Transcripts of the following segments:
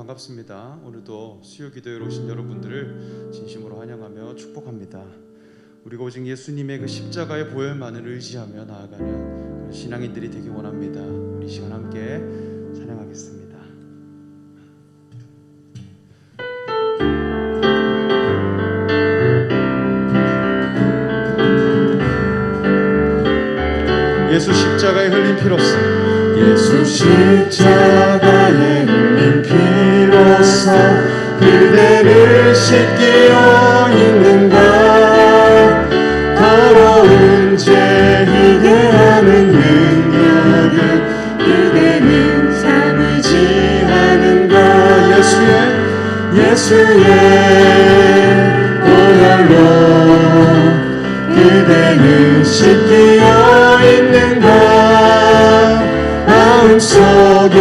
반갑습니다. 오늘도 수요기도에 오신 여러분들을 진심으로 환영하며 축복합니다. 우리가 오직 예수님의 그 십자가의 보혈만을 의지하며 나아가는 그런 신앙인들이 되기 원합니다. 우리 이 시간 함께 찬양하겠습니다. 예수 십자가에 흘린 피로써, 예수 십자가에 흘린 피로써 그대를 씻기어 있는가. 더러운 죄 희게하는 능력을 그대는 삼으지 않은가. 예수의 보혈로 그대는 씻기어 있는가. 마음속에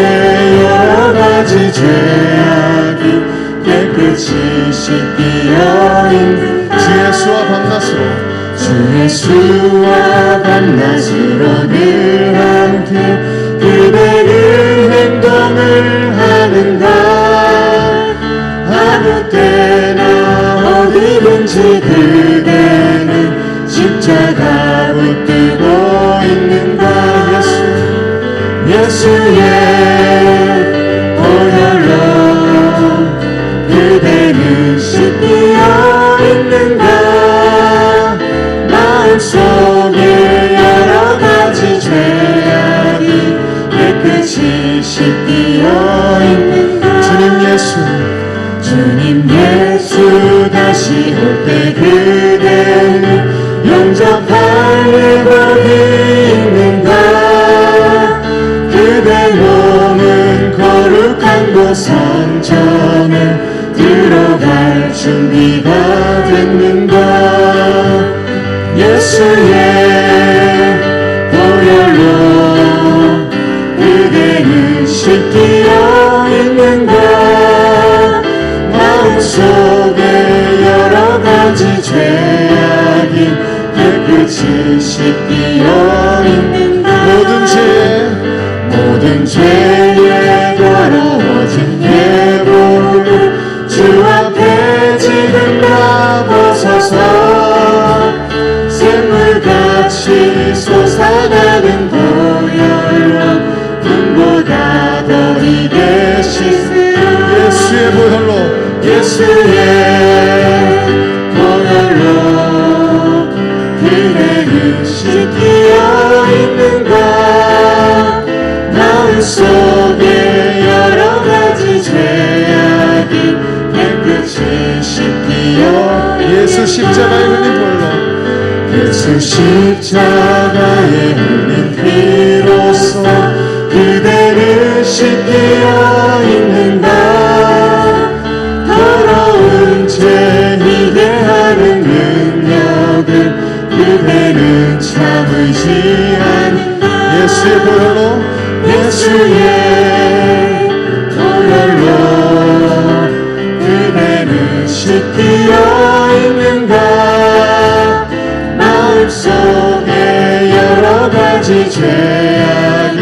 여러가지 죄악이 깨끗이 씻기어 있는 주 예수와 밤낮으로, 주 예수와 밤낮으로 늘 함께 그대는 행동을 하는가. 아무 때나 어디든지 그대는 십자가 붙들고 있는가. 예수의 보혈로 그대는 씻기어 있는가. 마음속에 여러가지 죄악이 깨끗이 씻기어 있는가. 주님 예수 다시 올 때 그대는 영접할 예복이 있는가. 그대 몸은 거룩한 곳 성전에 들어갈 준비가 됐는가. 예수의 보혈로 그대는 씻기어 있는가. 마음속에 여러가지 죄악이 깨끗이 씻기어 있는가. 모든 죄에 더러워진 예복을 주 앞에 지금 다 벗어서 샘물같이 솟아나는 보혈로 금보다 더 이게 씻으라. 예수의 보혈로 그대는 씻기어 있는가. 마음속에 여러가지 죄악이 깨끗이 씻기어 예수 십자가에 흘린 보혈로, 예수 십자가에 흘린 피로써 그대를 씻기어 있는가. 더러운 죄 희게하는 능력을 그대는 참으지 않는가. 예수의 보혈로 그대는 씻기어 있는가. 마음속에 여러가지 죄악이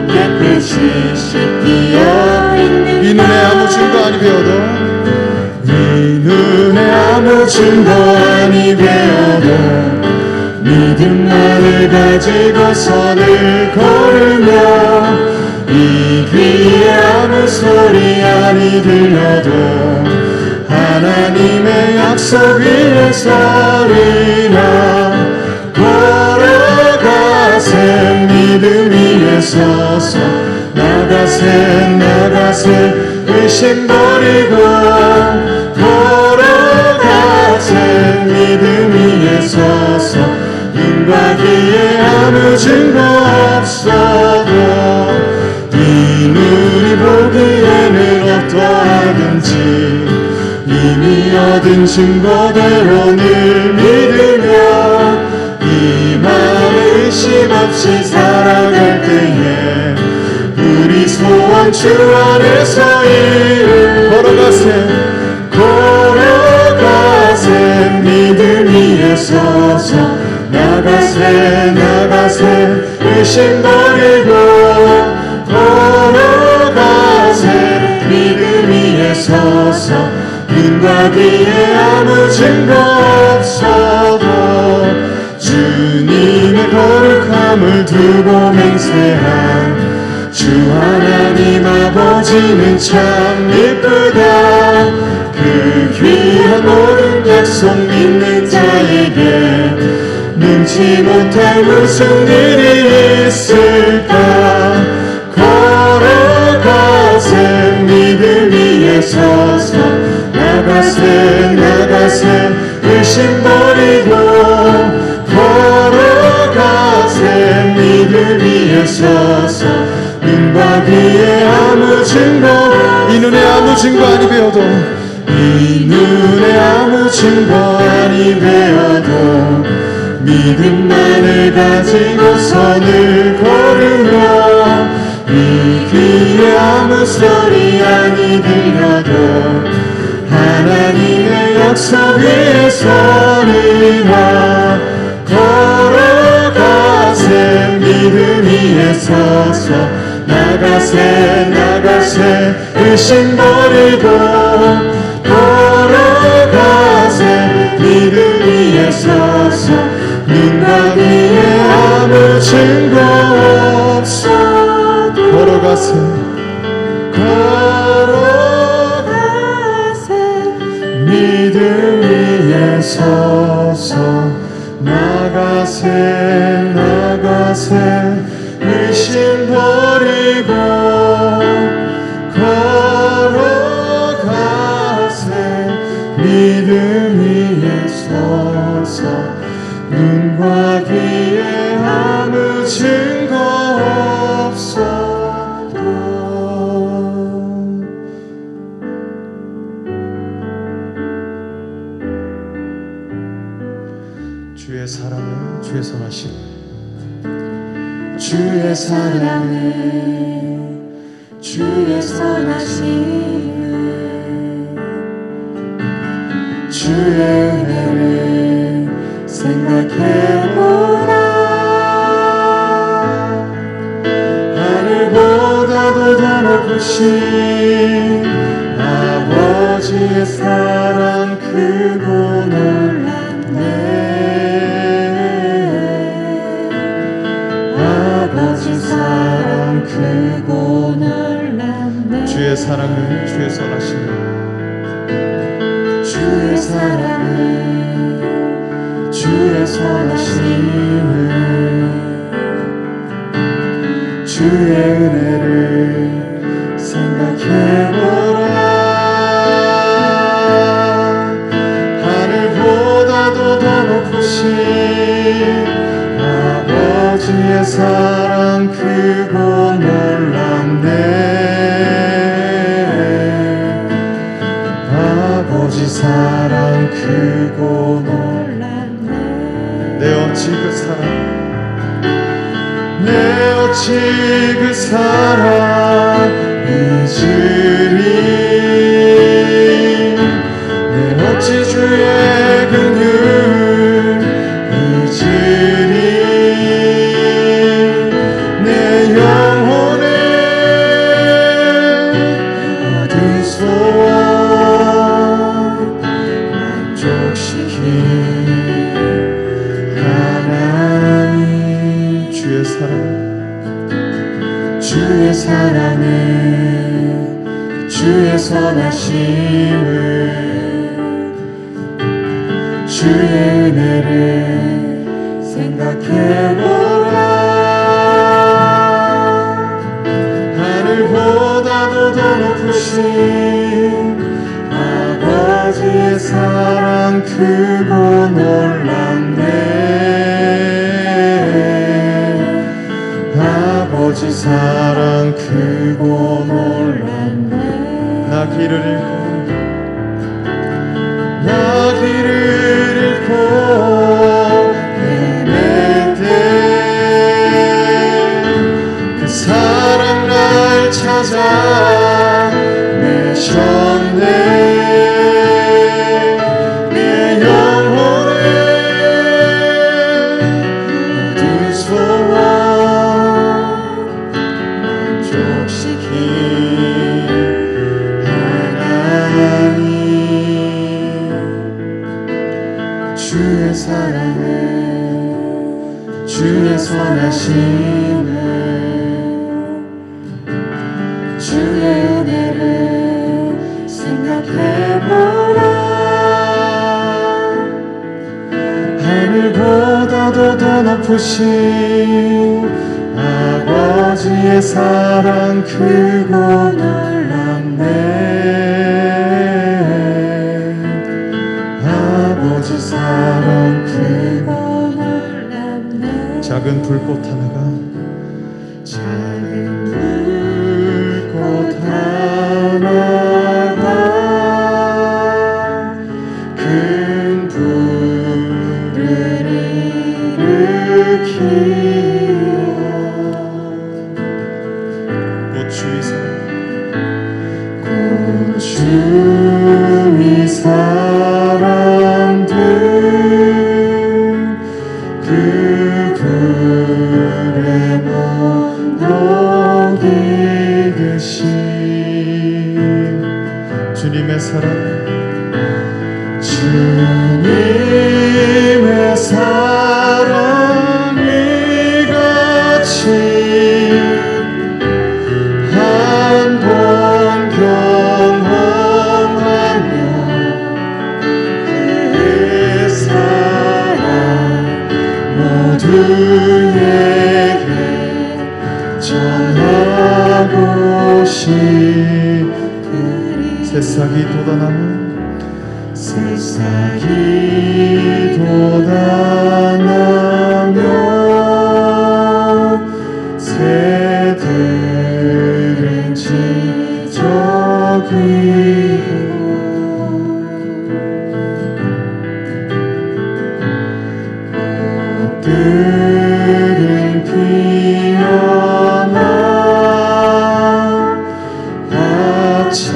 깨끗이 씻기어 있는가. 이 눈에 아무 증거 아니 배워도, 이 눈에 아무 증거 아니 배워도 믿음만을 가지고 선을 걸으며 이 귀에 아무 소리 아니 들려도 하나님의 약속 위에 서리라. 걸어가세 믿음 위에 서서 나가세 의심 버리고. 걸어가세 믿음 위에 서서 눈과 귀에 아무 증거 없어도 이 눈이 보기에는 어떠하든지 이미 얻은 증거대로 늘 믿으며 이 마음에 의심 없이 살아갈 때에 우리 소원 주 안에서 이룰. 걸어가세 믿음 위에 서서 나가세 의심 버리고. 걸어가세 믿음 위에 서서 눈과 귀에 아무 증거 없어도 주님의 거룩함을 두고 맹세한 주 하나님 아버지는 참 이쁘다. 그 귀한 모든 약속 믿는 자에게 능치 못할 무슨 일이 있을까. 걸어가세 믿음 위에 서서 나가세 나가세 의심 버리고 걸어가세 믿음 위에 서서 눈과 귀에 아무 증거 이 눈에 아무 증거 아니 배워도 이 눈에 아무 증거 아니 배워도 믿음만을 가지고 선을 걸으며 이 귀에 아무 소리 아니 들려도 하나님의 약속 위에 서리라. 걸어가세 믿음 위에 서서 나가세 나가세 의심 버리고 걸어가세 믿음 위에 서서 눈과 귀에 아무 증거 없어도 걸어가세 걸어가세 믿음 위에 서서 나가세 나가세 의심 버리고 걸어가세 믿음 위에 서서 눈과 귀에 아무 증거 없어도 주의 사랑을 주의 선하심 주의 사랑을 주의 선하심을 주의 은혜를 생각해보라. 하늘보다도 더 높으신 아버지의 사랑 크고 놀랍네. 아버지 사랑 크고 놀랍네. 주의 사랑을 주의 선하심을 주의 사랑을 주의 선하심을 주의 은혜를 생각해보라. 하늘보다도 더 높으신 아버지의 사랑 크고 놀랍네. 아버지 사랑 크고 놀랍네. 내 어찌 그 사랑 내 어찌 그 사랑 잊으리. 내 어찌 주의 긍휼 잊으리. 내 영혼의 모든 소원 만족시킨 하나님. 주의 사랑 주의 사랑을 주의 선하심을 주의 은혜를 생각해보라. 하늘보다도 더 높으신 아버지의 사랑 크고 놀랍네. 아버지 사랑 크고 놀랍네. 나 길을 잃고 헤맬 때 그 사랑 날 찾아 내 주의 선하심을 주의 은혜를 생각해보라. 하늘보다도 더 높으신 아버지의 사랑 크고 놀랍네. 아버지 사랑 크고 놀랍네. 작은 불꽃 하나가 작은 불꽃 하나가 큰 불을 일으키어 곧 주위 사람들 그 불에 못 녹이듯이 주님의 사랑 주님의 사랑이 같이 한 번 경험하며 그 사랑 모두에게 전하고 싶으리. 새싹이 돋아나면 새싹이 돋아나며 새들은 지저귀고 꽃들은 피어나 화창한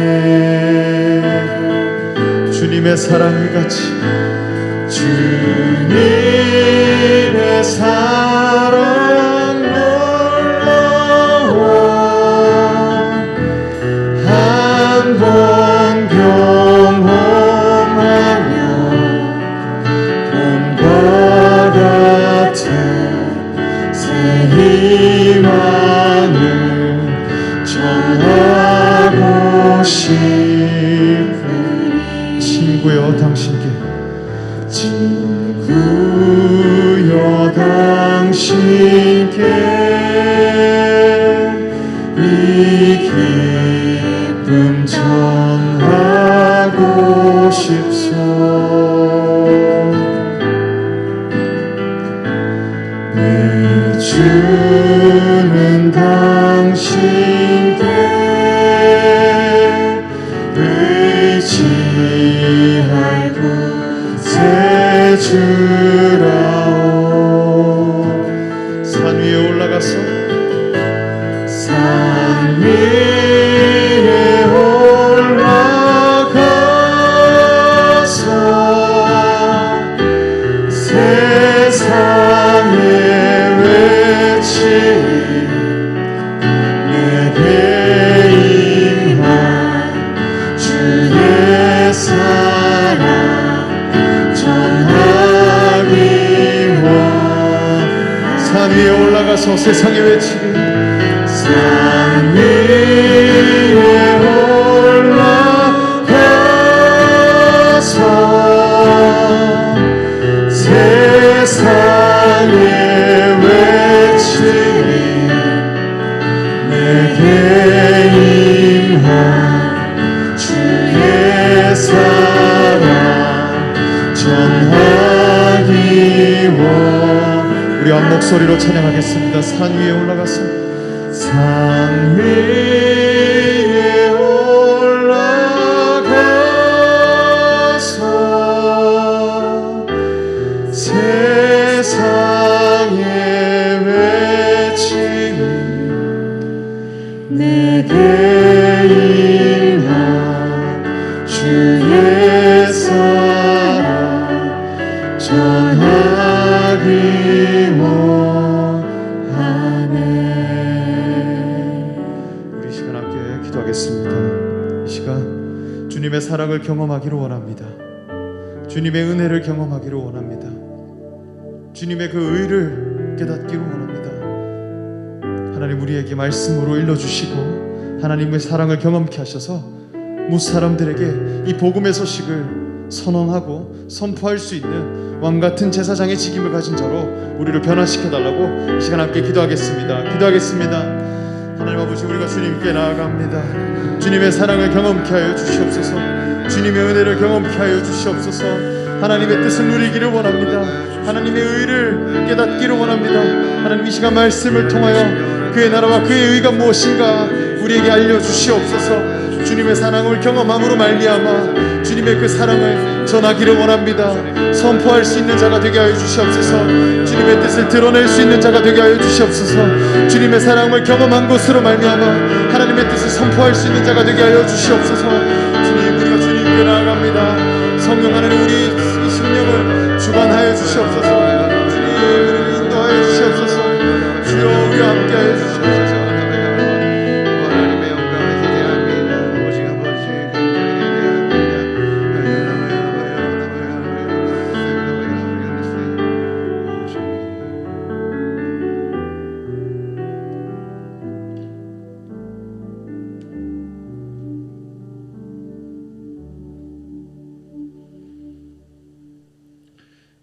봄날이라네. 주님의 사랑이 같이 주님의 사랑 놀라워 한 번 경험하며 봄과 같은 새 희망을 전하고 싶으리. 친구여 당신께 친구여 당신께 이 기쁨 전하고 싶소. 내 주는 당신께 의지할 곳에 주라오. 산 위에 올라가서 산 위에 올라가서 세상에 외치리. 내게 임한 주의 사랑 전하기 원. 산 위에 올라가서 세상에 외치리. 산 위에 올라가서 세상에 외치리. 내게 임한 주의 사랑 전하기 원. 우리 한 목소리로 찬양하겠습니다. 산 위에 올라가서 산 위에 올라가서 세상에 외치니 내게 임한 주의 사랑 전하기 원하네. 우리 시간 함께 기도하겠습니다. 이 시간 주님의 사랑을 경험하기를 원합니다. 주님의 은혜를 경험하기를 원합니다. 주님의 그 의를 깨닫기를 원합니다. 하나님 우리에게 말씀으로 일러주시고 하나님의 사랑을 경험케 하셔서 무사 사람들에게 이 복음의 소식을 선언하고 선포할 수 있는 왕같은 제사장의 직임을 가진 자로 우리를 변화시켜달라고 이 시간 함께 기도하겠습니다. 하나님 아버지, 우리가 주님께 나아갑니다. 주님의 사랑을 경험케 하여 주시옵소서. 주님의 은혜를 경험케 하여 주시옵소서. 하나님의 뜻을 누리기를 원합니다. 하나님의 의를 깨닫기를 원합니다. 하나님 이 시간 말씀을 통하여 그의 나라와 그의 의가 무엇인가 우리에게 알려주시옵소서. 주님의 사랑을 경험함으로 말미암아 주님의 그 사랑을 전하기를 원합니다. 선포할 수 있는 자가 되게 하여 주시옵소서. 주님의 뜻을 드러낼 수 있는 자가 되게 하여 주시옵소서. 주님의 사랑을 경험한 것으로 말미암아 하나님의 뜻을 선포할 수 있는 자가 되게 하여 주시옵소서. 주님, 우리가 주님께 나아갑니다. 성령 하나님, 우리 이 심령을 주관하여 주시옵소서. 주님, 우리를 인도하여 주시옵소서. 주여, 우리와 함께 하여 주시옵소서.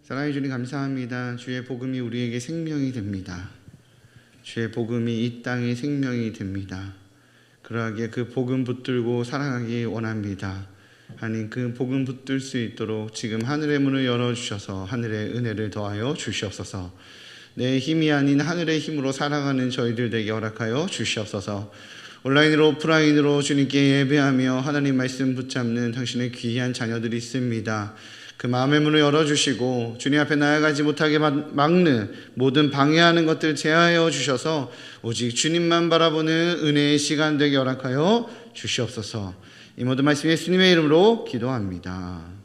사랑해 주님 감사합니다. 주의 복음이 우리에게 생명이 됩니다. 주의 복음이 이 땅의 생명이 됩니다. 그러하기에 그 복음 붙들고 살아가기 원합니다. 하나님, 그 복음 붙들 수 있도록 지금 하늘의 문을 열어주셔서 하늘의 은혜를 더하여 주시옵소서. 내 힘이 아닌 하늘의 힘으로 살아가는 저희들 되게 허락하여 주시옵소서. 온라인으로 오프라인으로 주님께 예배하며 하나님 말씀 붙잡는 당신의 귀한 자녀들이 있습니다. 그 마음의 문을 열어주시고 주님 앞에 나아가지 못하게 막는 모든 방해하는 것들 제하여 주셔서 오직 주님만 바라보는 은혜의 시간 되게 허락하여 주시옵소서. 이 모든 말씀 예수님의 이름으로 기도합니다.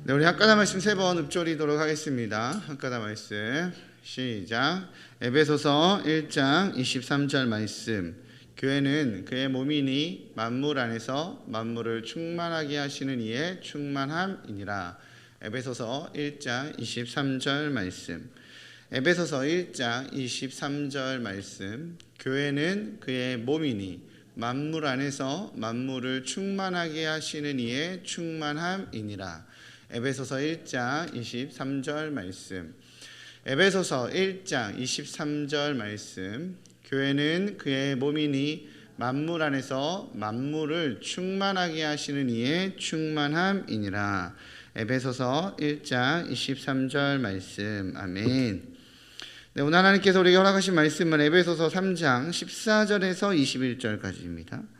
네, 우리 학가다 말씀 3번 읊조리도록 하겠습니다. 학가다 말씀 시작. 에베소서 1장 23절 말씀. 교회는 그의 몸이니 만물 안에서 만물을 충만하게 하시는 이의 충만함이니라. 에베소서 1장 23절 말씀. 에베소서 1장 23절 말씀. 교회는 그의 몸이니 만물 안에서 만물을 충만하게 하시는 이의 충만함이니라. 에베소서 1장 23절 말씀. 에베소서 1장 23절 말씀. 교회는 그의 몸이니 만물 안에서 만물을 충만하게 하시는 이의 충만함이니라. 에베소서 1장 23절 말씀. 아멘. 네, 오늘 하나님께서 우리에게 허락하신 말씀은 에베소서 3장 14절에서 21절까지입니다.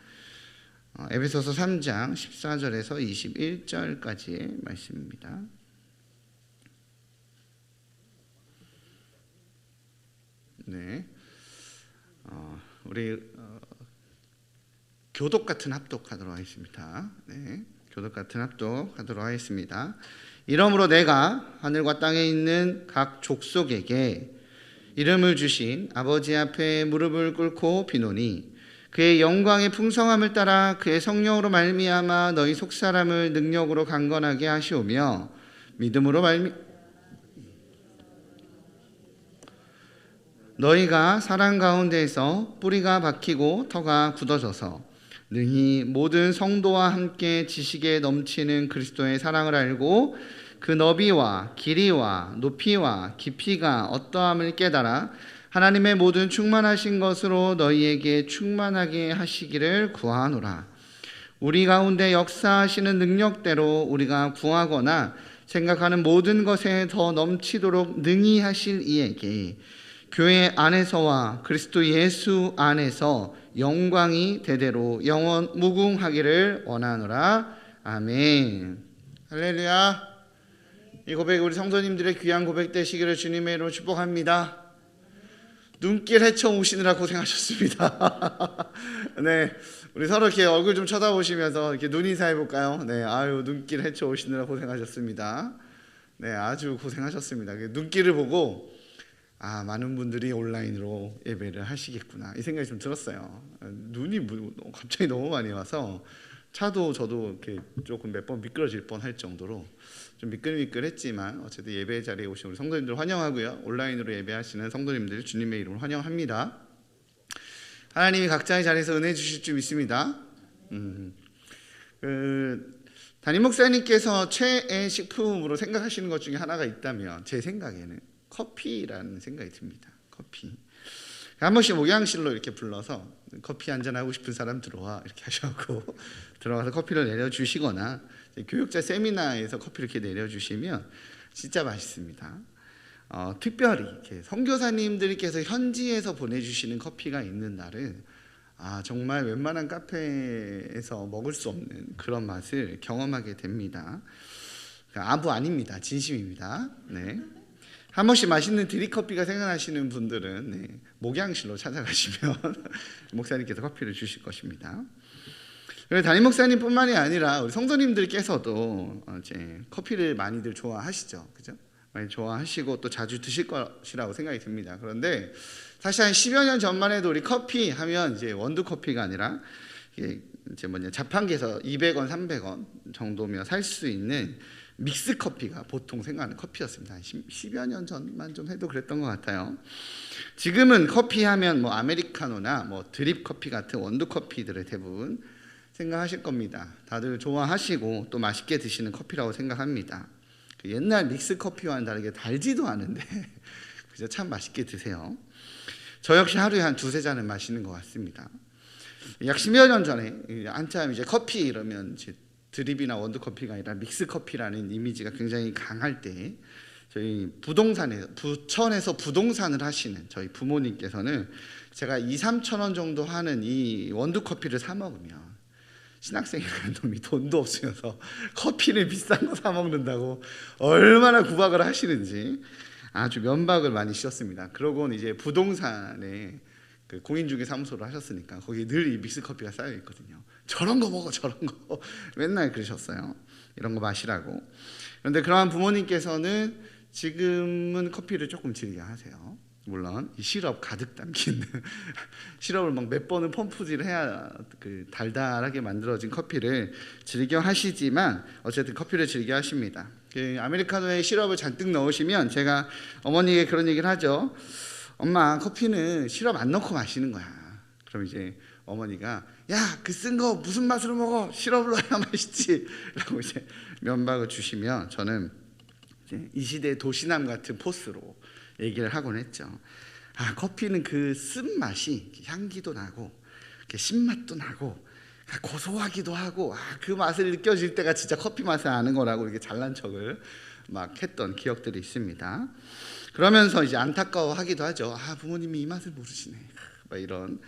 에베소서 3장 14절에서 21절까지의 말씀입니다. 네, 우리 교독 같은 합독하도록 하겠습니다. 네, 교독 같은 합독하도록 하겠습니다. 이러므로 내가 하늘과 땅에 있는 각 족속에게 이름을 주신 아버지 앞에 무릎을 꿇고 비노니 그의 영광의 풍성함을 따라 그의 성령으로 말미암아 너희 속사람을 능력으로 강건하게 하시오며 믿음으로 너희가 사랑 가운데에서 뿌리가 박히고 터가 굳어져서 능히 모든 성도와 함께 지식에 넘치는 그리스도의 사랑을 알고 그 너비와 길이와 높이와 깊이가 어떠함을 깨달아 하나님의 모든 충만하신 것으로 너희에게 충만하게 하시기를 구하노라. 우리 가운데 역사하시는 능력대로 우리가 구하거나 생각하는 모든 것에 더 넘치도록 능히 하실 이에게 교회 안에서와 그리스도 예수 안에서 영광이 대대로 영원 무궁하기를 원하노라. 아멘. 할렐루야. 이 고백이 우리 성도님들의 귀한 고백 되시기를 주님의 이름으로 축복합니다. 눈길 헤쳐 오시느라 고생하셨습니다. 네, 우리 서로 이렇게 얼굴 좀 쳐다보시면서 이렇게 눈 인사해 볼까요? 네, 아유 눈길 헤쳐 오시느라 고생하셨습니다. 네, 아주 고생하셨습니다. 눈길을 보고 많은 분들이 온라인으로 예배를 하시겠구나 이 생각이 좀 들었어요. 눈이 갑자기 너무 많이 와서 차도 저도 이렇게 조금 몇 번 미끄러질 뻔할 정도로 좀 미끌미끌했지만 어쨌든 예배 자리에 오신 우리 성도님들 환영하고요. 온라인으로 예배하시는 성도님들 주님의 이름으로 환영합니다. 하나님이 각자의 자리에서 은혜 주실 줄 믿습니다. 담임 목사님께서 최애 식품으로 생각하시는 것 중에 하나가 있다면 제 생각에는 커피라는 생각이 듭니다. 커피. 한 번씩 목양실로 이렇게 불러서 커피 한잔 하고 싶은 사람 들어와 이렇게 하셔고 들어가서 커피를 내려주시거나 교육자 세미나에서 커피를 이렇게 내려주시면 진짜 맛있습니다. 특별히 이렇게 선교사님들께서 현지에서 보내주시는 커피가 있는 날은 정말 웬만한 카페에서 먹을 수 없는 그런 맛을 경험하게 됩니다. 아부 아닙니다. 진심입니다. 네. 한 번씩 맛있는 드립커피가 생각나시는 분들은 목양실로 찾아가시면 목사님께서 커피를 주실 것입니다. 그리고 담임 목사님뿐만이 아니라 우리 성도님들께서도 이제 커피를 많이들 좋아하시죠, 그죠? 많이 좋아하시고 또 자주 드실 것이라고 생각이 듭니다. 그런데 사실 한 10여 년 전만 해도 우리 커피 하면 이제 원두 커피가 아니라 이제 자판기에서 200원, 300원 정도면 살 수 있는 믹스 커피가 보통 생각하는 커피였습니다. 한 10여 년 전만 좀 해도 그랬던 것 같아요. 지금은 커피 하면 아메리카노나 드립 커피 같은 원두 커피들을 대부분 생각하실 겁니다. 다들 좋아하시고 또 맛있게 드시는 커피라고 생각합니다. 옛날 믹스 커피와는 다르게 달지도 않은데 그저 참 맛있게 드세요. 저 역시 하루에 한 2-3잔은 마시는 것 같습니다. 약 10여 년 전에 한참 이제 커피 이러면 이제 드립이나 원두 커피가 아니라 믹스 커피라는 이미지가 굉장히 강할 때 저희 부천에서 부동산을 하시는 저희 부모님께서는 제가 2-3천 원 정도 하는 이 원두 커피를 사 먹으면 신학생이라는 놈이 돈도 없으면서 커피를 비싼 거 사 먹는다고 얼마나 구박을 하시는지 아주 면박을 많이 씌웠습니다. 그러고는 이제 부동산에 그 공인중개사무소를 하셨으니까 거기 늘 이 믹스 커피가 쌓여 있거든요. 저런 거 먹어, 저런 거 맨날 그러셨어요. 이런 거 마시라고. 그런데 그러한 부모님께서는 지금은 커피를 조금 즐겨 하세요. 물론 이 시럽 가득 담긴 시럽을 몇 번은 펌프질 해야 그 달달하게 만들어진 커피를 즐겨 하시지만 어쨌든 커피를 즐겨 하십니다. 그 아메리카노에 시럽을 잔뜩 넣으시면 제가 어머니에게 그런 얘기를 하죠. 엄마, 커피는 시럽 안 넣고 마시는 거야. 그럼 이제 어머니가 야, 그 쓴 거 무슨 맛으로 먹어? 시럽을 넣어야 맛있지. 라고 이제 면박을 주시면 저는 이제 이 시대의 도시남 같은 포스로 얘기를 하곤 했죠. 커피는 그 쓴맛이 향기도 나고 신맛도 나고 고소하기도 하고 그 맛을 느껴질 때가 진짜 커피 맛을 아는 거라고 이렇게 잘난 척을 막 했던 기억들이 있습니다. 그러면서 이제 안타까워하기도 하죠. 부모님이 이 맛을 모르시네. 이런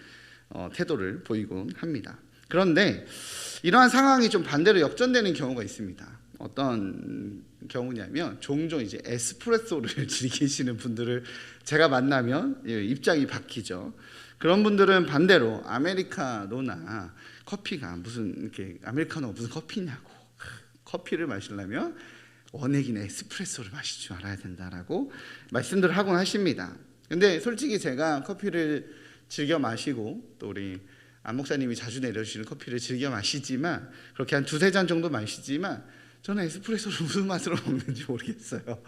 태도를 보이곤 합니다. 그런데 이러한 상황이 좀 반대로 역전되는 경우가 있습니다. 어떤 경우냐면 종종 이제 에스프레소를 즐기시는 분들을 제가 만나면 입장이 바뀌죠. 그런 분들은 반대로 아메리카노나 커피가 무슨 이렇게 아메리카노가 무슨 커피냐고, 커피를 마시려면 원액이나 에스프레소를 마실 줄 알아야 된다라고 말씀들을 하곤 하십니다. 근데 솔직히 제가 커피를 즐겨 마시고 또 우리 안 목사님이 자주 내려주시는 커피를 즐겨 마시지만 그렇게 한 2-3잔 정도 마시지만 저는 에스프레소를 무슨 맛으로 먹는지 모르겠어요.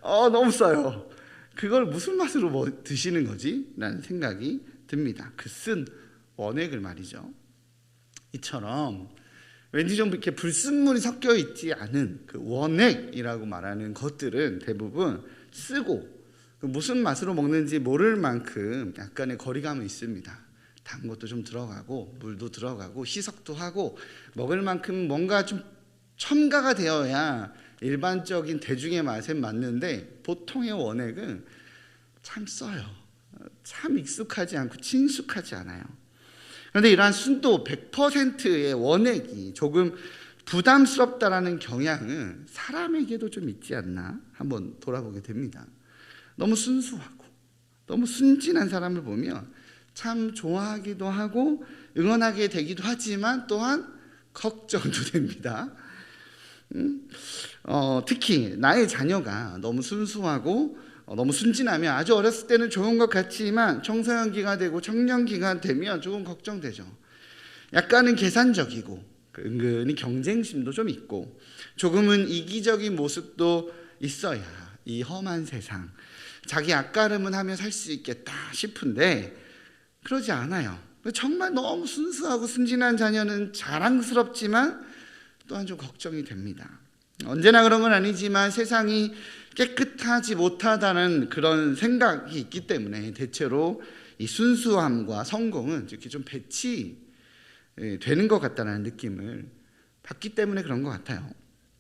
너무 써요. 그걸 무슨 맛으로 드시는 거지? 라는 생각이 듭니다. 그 쓴 원액을 말이죠. 이처럼 왠지 좀 이렇게 불순물이 섞여 있지 않은 그 원액이라고 말하는 것들은 대부분 쓰고 무슨 맛으로 먹는지 모를 만큼 약간의 거리감은 있습니다. 단 것도 좀 들어가고 물도 들어가고 희석도 하고 먹을 만큼 뭔가 좀 첨가가 되어야 일반적인 대중의 맛에 맞는데 보통의 원액은 참 써요. 참 익숙하지 않고 친숙하지 않아요. 그런데 이러한 순도 100%의 원액이 조금 부담스럽다라는 경향은 사람에게도 좀 있지 않나 한번 돌아보게 됩니다. 너무 순수하고 너무 순진한 사람을 보면 참 좋아하기도 하고 응원하게 되기도 하지만 또한 걱정도 됩니다. 특히 나의 자녀가 너무 순수하고 너무 순진하면 아주 어렸을 때는 좋은 것 같지만 청소년기가 되고 청년기가 되면 조금 걱정되죠. 약간은 계산적이고 은근히 경쟁심도 좀 있고 조금은 이기적인 모습도 있어야 이 험한 세상 자기 앞가름은 하며 살 수 있겠다 싶은데 그러지 않아요. 정말 너무 순수하고 순진한 자녀는 자랑스럽지만 또한 좀 걱정이 됩니다. 언제나 그런 건 아니지만 세상이 깨끗하지 못하다는 그런 생각이 있기 때문에 대체로 이 순수함과 성공은 이렇게 좀 배치되는 것 같다는 느낌을 받기 때문에 그런 것 같아요.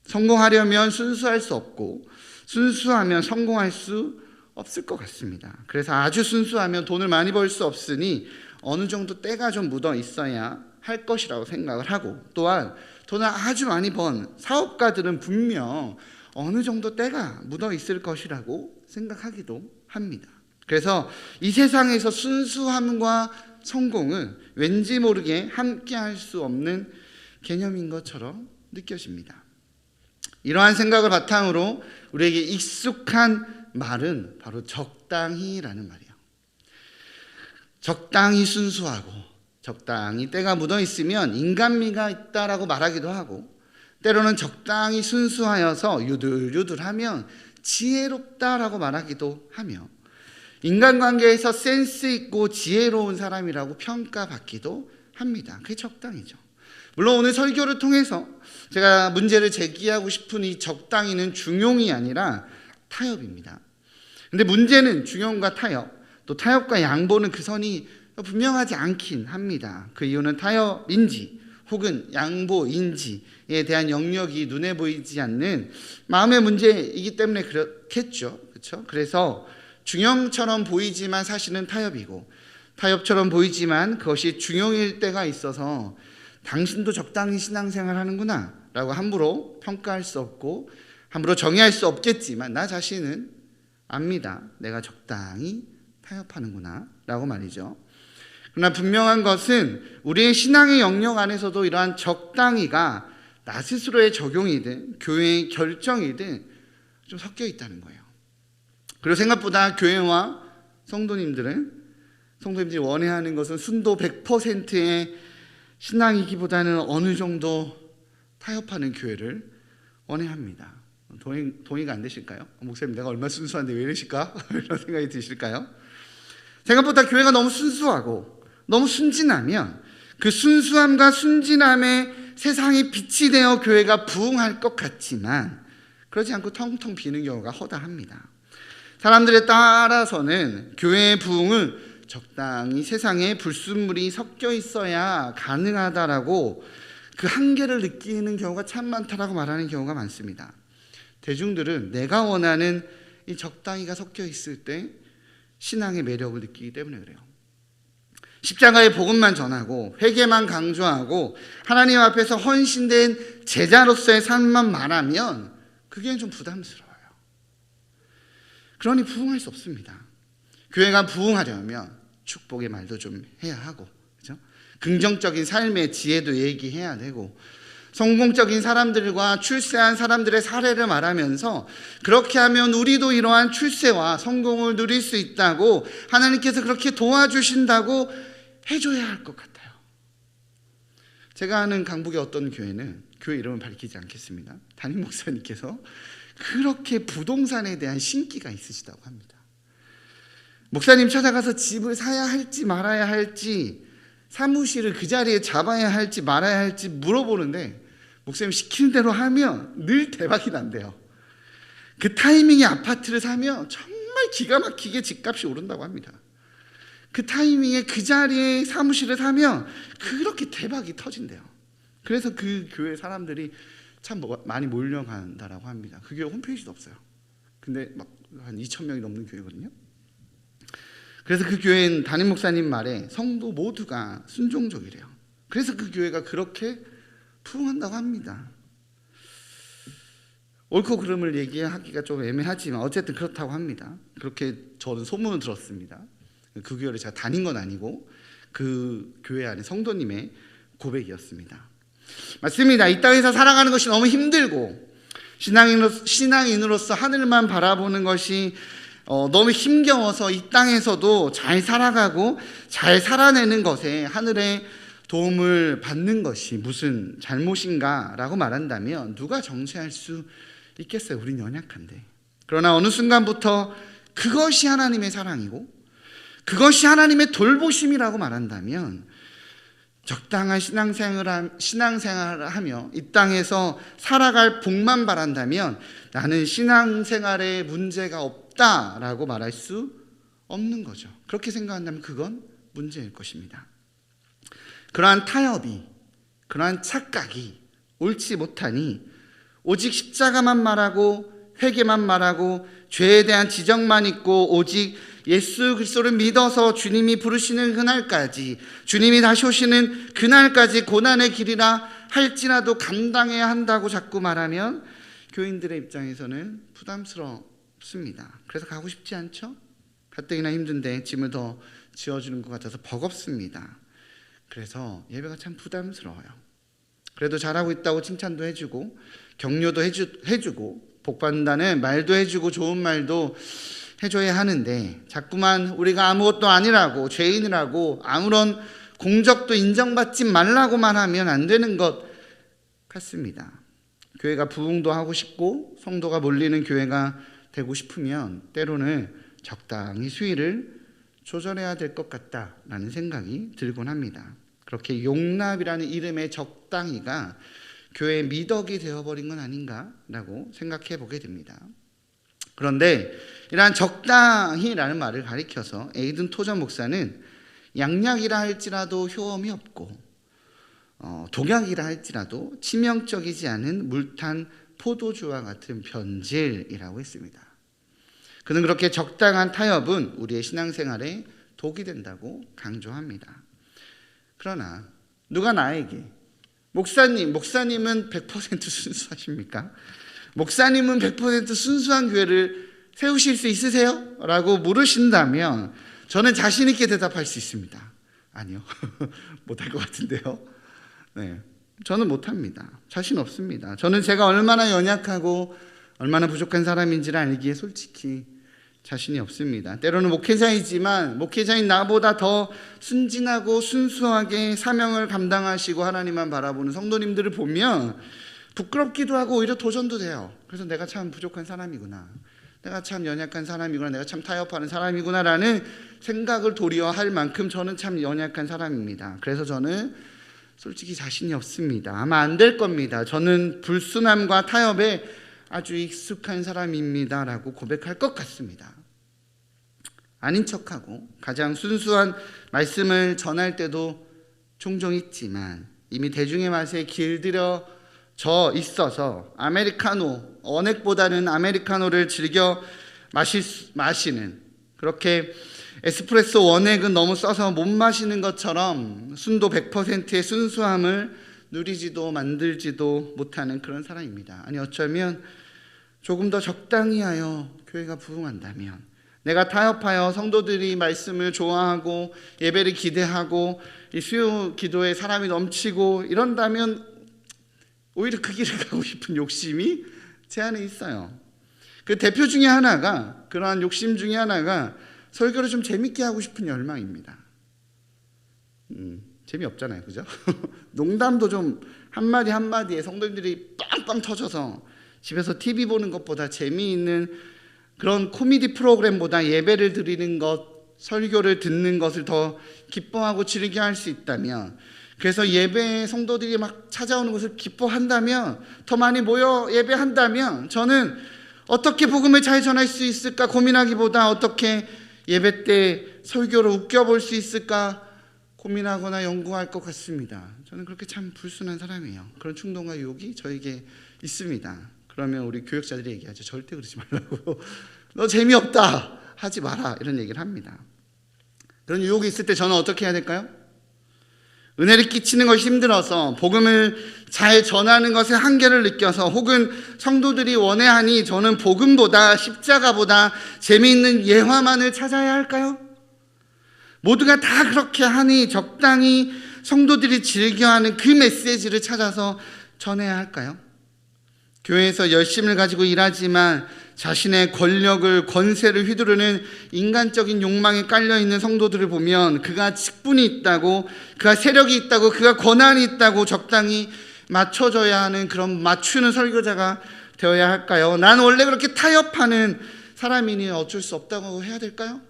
성공하려면 순수할 수 없고 순수하면 성공할 수 없을 것 같습니다. 그래서 아주 순수하면 돈을 많이 벌 수 없으니 어느 정도 때가 좀 묻어 있어야 할 것이라고 생각을 하고 또한 돈을 아주 많이 번 사업가들은 분명 어느 정도 때가 묻어 있을 것이라고 생각하기도 합니다. 그래서 이 세상에서 순수함과 성공은 왠지 모르게 함께 할 수 없는 개념인 것처럼 느껴집니다. 이러한 생각을 바탕으로 우리에게 익숙한 말은 바로 적당히라는 말이에요. 적당히 순수하고 적당히 때가 묻어 있으면 인간미가 있다라고 말하기도 하고 때로는 적당히 순수하여서 유들유들하면 지혜롭다라고 말하기도 하며 인간관계에서 센스 있고 지혜로운 사람이라고 평가받기도 합니다. 그게 적당이죠. 물론 오늘 설교를 통해서 제가 문제를 제기하고 싶은 이 적당히는 중용이 아니라 타협입니다. 근데 문제는 중용과 타협, 또 타협과 양보는 그 선이 분명하지 않긴 합니다. 그 이유는 타협인지 혹은 양보인지에 대한 영역이 눈에 보이지 않는 마음의 문제이기 때문에 그렇겠죠. 그렇죠? 그래서 중용처럼 보이지만 사실은 타협이고 타협처럼 보이지만 그것이 중용일 때가 있어서 당신도 적당히 신앙생활 하는구나 라고 함부로 평가할 수 없고 함부로 정의할 수 없겠지만 나 자신은 압니다. 내가 적당히 타협하는구나 라고 말이죠. 그러나 분명한 것은 우리의 신앙의 영역 안에서도 이러한 적당히가 나 스스로의 적용이든 교회의 결정이든 좀 섞여 있다는 거예요. 그리고 생각보다 교회와 성도님들이 원해하는 것은 순도 100%의 신앙이기보다는 어느 정도 타협하는 교회를 원해합니다. 동의가 안 되실까요? 목사님 내가 얼마나 순수한데 왜 이러실까? 이런 생각이 드실까요? 생각보다 교회가 너무 순수하고 너무 순진하면 그 순수함과 순진함에 세상이 빛이 되어 교회가 부흥할 것 같지만 그러지 않고 텅텅 비는 경우가 허다합니다. 사람들에 따라서는 교회의 부흥은 적당히 세상에 불순물이 섞여 있어야 가능하다라고 그 한계를 느끼는 경우가 참 많다라고 말하는 경우가 많습니다. 대중들은 내가 원하는 이 적당히가 섞여 있을 때 신앙의 매력을 느끼기 때문에 그래요. 십자가의 복음만 전하고 회개만 강조하고 하나님 앞에서 헌신된 제자로서의 삶만 말하면 그게 좀 부담스러워요. 그러니 부흥할 수 없습니다. 교회가 부흥하려면 축복의 말도 좀 해야 하고, 그렇죠? 긍정적인 삶의 지혜도 얘기해야 되고, 성공적인 사람들과 출세한 사람들의 사례를 말하면서 그렇게 하면 우리도 이러한 출세와 성공을 누릴 수 있다고 하나님께서 그렇게 도와주신다고 해줘야 할 것 같아요. 제가 아는 강북의 어떤 교회는 교회 이름은 밝히지 않겠습니다. 담임 목사님께서 그렇게 부동산에 대한 신기가 있으시다고 합니다. 목사님 찾아가서 집을 사야 할지 말아야 할지 사무실을 그 자리에 잡아야 할지 말아야 할지 물어보는데 목사님 시키는 대로 하면 늘 대박이 난대요. 그 타이밍에 아파트를 사면 정말 기가 막히게 집값이 오른다고 합니다. 그 타이밍에 그 자리에 사무실을 사면 그렇게 대박이 터진대요. 그래서 그 교회 사람들이 참 많이 몰려간다라고 합니다. 그 교회 홈페이지도 없어요. 근데 막 한 2,000명이 넘는 교회거든요. 그래서 그 교회는 담임 목사님 말에 성도 모두가 순종적이래요. 그래서 그 교회가 그렇게 부흥한다고 합니다. 옳고 그름을 얘기하기가 좀 애매하지만 어쨌든 그렇다고 합니다. 그렇게 저는 소문을 들었습니다. 그 교회를 제가 다닌 건 아니고 그 교회 안에 성도님의 고백이었습니다. 맞습니다. 이 땅에서 살아가는 것이 너무 힘들고 신앙인으로서 하늘만 바라보는 것이 너무 힘겨워서 이 땅에서도 잘 살아가고 잘 살아내는 것에 하늘의 도움을 받는 것이 무슨 잘못인가 라고 말한다면 누가 정죄할 수 있겠어요? 우린 연약한데. 그러나 어느 순간부터 그것이 하나님의 사랑이고 그것이 하나님의 돌보심이라고 말한다면 적당한 신앙생활을 하며 이 땅에서 살아갈 복만 바란다면 나는 신앙생활에 문제가 없다라고 말할 수 없는 거죠. 그렇게 생각한다면 그건 문제일 것입니다. 그러한 타협이, 그러한 착각이 옳지 못하니 오직 십자가만 말하고 회개만 말하고 죄에 대한 지적만 있고 오직 예수 그리스도를 믿어서 주님이 부르시는 그날까지, 주님이 다시 오시는 그날까지 고난의 길이라 할지라도 감당해야 한다고 자꾸 말하면 교인들의 입장에서는 부담스럽습니다. 그래서 가고 싶지 않죠? 가뜩이나 힘든데 짐을 더 지어주는 것 같아서 버겁습니다. 그래서 예배가 참 부담스러워요. 그래도 잘하고 있다고 칭찬도 해주고 격려도 해주고 복받는다는 말도 해주고 좋은 말도 해줘야 하는데 자꾸만 우리가 아무것도 아니라고 죄인이라고 아무런 공적도 인정받지 말라고만 하면 안 되는 것 같습니다. 교회가 부흥도 하고 싶고 성도가 몰리는 교회가 되고 싶으면 때로는 적당히 수위를 조절해야 될 것 같다라는 생각이 들곤 합니다. 그렇게 용납이라는 이름의 적당히가 교회의 미덕이 되어버린 건 아닌가라고 생각해 보게 됩니다. 그런데 이러한 적당히라는 말을 가리켜서 에이든 토전 목사는 양약이라 할지라도 효험이 없고 독약이라 할지라도 치명적이지 않은 물탄 포도주와 같은 변질이라고 했습니다. 그는 그렇게 적당한 타협은 우리의 신앙생활에 독이 된다고 강조합니다. 그러나 누가 나에게 목사님은 100% 순수하십니까? 목사님은 100% 순수한 교회를 세우실 수 있으세요? 라고 물으신다면 저는 자신 있게 대답할 수 있습니다. 아니요. 못할 것 같은데요. 네, 저는 못합니다. 자신 없습니다. 저는 제가 얼마나 연약하고 얼마나 부족한 사람인지를 알기에 솔직히 자신이 없습니다. 때로는 목회자이지만 목회자인 나보다 더 순진하고 순수하게 사명을 감당하시고 하나님만 바라보는 성도님들을 보면 부끄럽기도 하고 오히려 도전도 돼요. 그래서 내가 참 부족한 사람이구나, 내가 참 연약한 사람이구나, 내가 참 타협하는 사람이구나라는 생각을 도리어 할 만큼 저는 참 연약한 사람입니다. 그래서 저는 솔직히 자신이 없습니다. 아마 안 될 겁니다. 저는 불순함과 타협에 아주 익숙한 사람입니다 라고 고백할 것 같습니다. 아닌 척하고 가장 순수한 말씀을 전할 때도 종종 있지만 이미 대중의 맛에 길들여져 있어서 아메리카노, 원액보다는 아메리카노를 즐겨 마시는, 그렇게 에스프레소 원액은 너무 써서 못 마시는 것처럼 순도 100%의 순수함을 누리지도 만들지도 못하는 그런 사람입니다. 아니 어쩌면 조금 더 적당히 하여 교회가 부흥한다면, 내가 타협하여 성도들이 말씀을 좋아하고 예배를 기대하고 이 수요 기도에 사람이 넘치고 이런다면 오히려 그 길을 가고 싶은 욕심이 제 안에 있어요. 그 대표 중에 하나가, 그러한 욕심 중에 하나가 설교를 좀 재밌게 하고 싶은 열망입니다. 재미없잖아요, 그죠? 농담도 좀 한마디 한마디에 성도님들이 빵빵 터져서 집에서 TV 보는 것보다 재미있는 그런 코미디 프로그램보다 예배를 드리는 것, 설교를 듣는 것을 더 기뻐하고 즐겨 할 수 있다면, 그래서 예배에 성도들이 막 찾아오는 것을 기뻐한다면, 더 많이 모여 예배한다면 저는 어떻게 복음을 잘 전할 수 있을까 고민하기보다 어떻게 예배 때 설교를 웃겨볼 수 있을까 고민하거나 연구할 것 같습니다. 저는 그렇게 참 불순한 사람이에요. 그런 충동과 유혹이 저에게 있습니다. 그러면 우리 교역자들이 얘기하죠. 절대 그러지 말라고. 너 재미없다, 하지 마라, 이런 얘기를 합니다. 그런 유혹이 있을 때 저는 어떻게 해야 될까요? 은혜를 끼치는 것이 힘들어서 복음을 잘 전하는 것의 한계를 느껴서 혹은 성도들이 원해하니 저는 복음보다 십자가보다 재미있는 예화만을 찾아야 할까요? 모두가 다 그렇게 하니 적당히 성도들이 즐겨하는 그 메시지를 찾아서 전해야 할까요? 교회에서 열심을 가지고 일하지만 자신의 권력을, 권세를 휘두르는 인간적인 욕망에 깔려있는 성도들을 보면 그가 직분이 있다고, 그가 세력이 있다고, 그가 권한이 있다고 적당히 맞춰줘야 하는 그런 맞추는 설교자가 되어야 할까요? 난 원래 그렇게 타협하는 사람이니 어쩔 수 없다고 해야 될까요?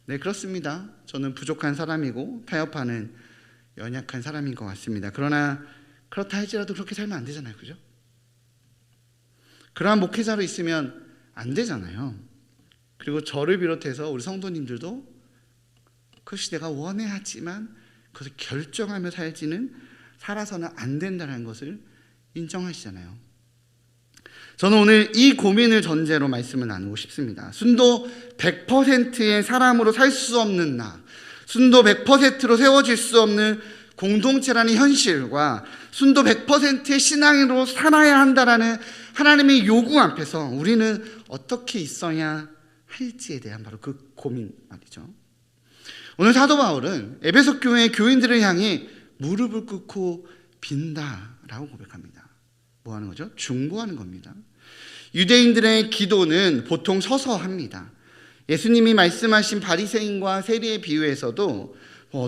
네, 그렇습니다. 저는 부족한 사람이고 타협하는 연약한 사람인 것 같습니다. 그러나 그렇다 할지라도 그렇게 살면 안 되잖아요. 그죠? 그러한 목회자로 있으면 안 되잖아요. 그리고 저를 비롯해서 우리 성도님들도 그것이 내가 원해야지만 그것을 결정하며 살아서는 안 된다는 것을 인정하시잖아요. 저는 오늘 이 고민을 전제로 말씀을 나누고 싶습니다. 순도 100%의 사람으로 살 수 없는 나, 순도 100%로 세워질 수 없는 공동체라는 현실과 순도 100%의 신앙으로 살아야 한다라는 하나님의 요구 앞에서 우리는 어떻게 있어야 할지에 대한 바로 그 고민 말이죠. 오늘 사도 바울은 에베소 교회의 교인들을 향해 무릎을 꿇고 빈다라고 고백합니다. 뭐 하는 거죠? 중보하는 겁니다. 유대인들의 기도는 보통 서서 합니다. 예수님이 말씀하신 바리새인과 세리의 비유에서도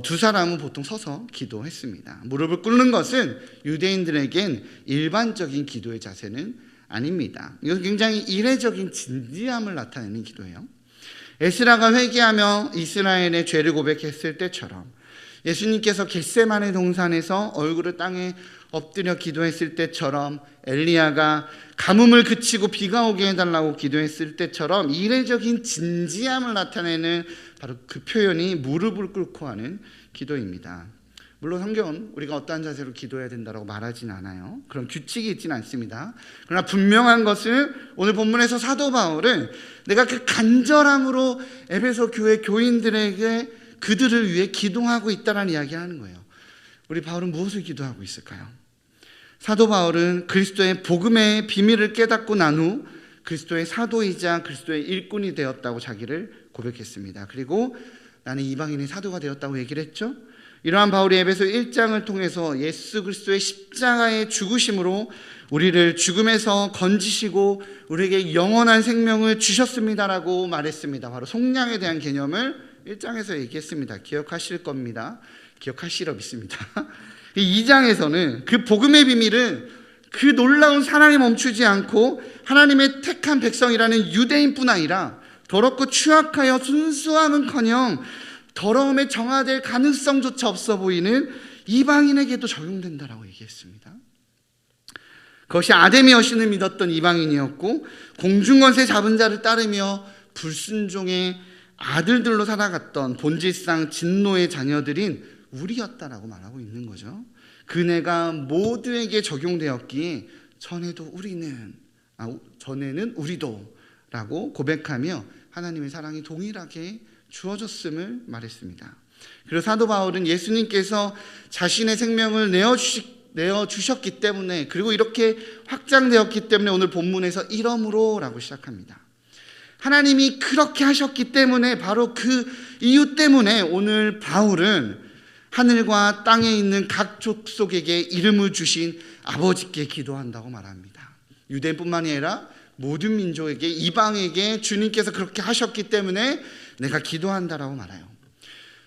두 사람은 보통 서서 기도했습니다. 무릎을 꿇는 것은 유대인들에겐 일반적인 기도의 자세는 아닙니다. 이것은 굉장히 이례적인 진지함을 나타내는 기도예요. 에스라가 회개하며 이스라엘의 죄를 고백했을 때처럼, 예수님께서 겟세마네 동산에서 얼굴을 땅에 엎드려 기도했을 때처럼, 엘리야가 가뭄을 그치고 비가 오게 해달라고 기도했을 때처럼 이례적인 진지함을 나타내는 바로 그 표현이 무릎을 꿇고 하는 기도입니다. 물론 성경은 우리가 어떠한 자세로 기도해야 된다고 말하진 않아요. 그런 규칙이 있지는 않습니다. 그러나 분명한 것은 오늘 본문에서 사도 바울은 내가 그 간절함으로 에베소 교회 교인들에게 그들을 위해 기도하고 있다는 이야기를 하는 거예요. 우리 바울은 무엇을 기도하고 있을까요? 사도 바울은 그리스도의 복음의 비밀을 깨닫고 난 후 그리스도의 사도이자 그리스도의 일꾼이 되었다고 자기를 고백했습니다. 그리고 나는 이방인의 사도가 되었다고 얘기를 했죠. 이러한 바울이 에베소 1장을 통해서 예수 그리스도의 십자가의 죽으심으로 우리를 죽음에서 건지시고 우리에게 영원한 생명을 주셨습니다라고 말했습니다. 바로 속량에 대한 개념을 1장에서 얘기했습니다. 기억하실 겁니다. 기억하시려 믿습니다. 2장에서는 그 복음의 비밀은 그 놀라운 사랑에 멈추지 않고 하나님의 택한 백성이라는 유대인뿐 아니라 더럽고 추악하여 순수함은커녕 더러움에 정화될 가능성조차 없어 보이는 이방인에게도 적용된다라고 얘기했습니다. 그것이 아데미 여신을 믿었던 이방인이었고 공중권세 잡은 자를 따르며 불순종의 아들들로 살아갔던 본질상 진노의 자녀들인 우리였다라고 말하고 있는 거죠. 그네가 모두에게 적용되었기에 전에는 우리도 라고 고백하며 하나님의 사랑이 동일하게 주어졌음을 말했습니다. 그리고 사도 바울은 예수님께서 자신의 생명을 내어주셨기 때문에, 그리고 이렇게 확장되었기 때문에 오늘 본문에서 이러므로 라고 시작합니다. 하나님이 그렇게 하셨기 때문에, 바로 그 이유 때문에 오늘 바울은 하늘과 땅에 있는 각 족속에게 이름을 주신 아버지께 기도한다고 말합니다. 유대인뿐만이 아니라 모든 민족에게, 이방에게 주님께서 그렇게 하셨기 때문에 내가 기도한다라고 말해요.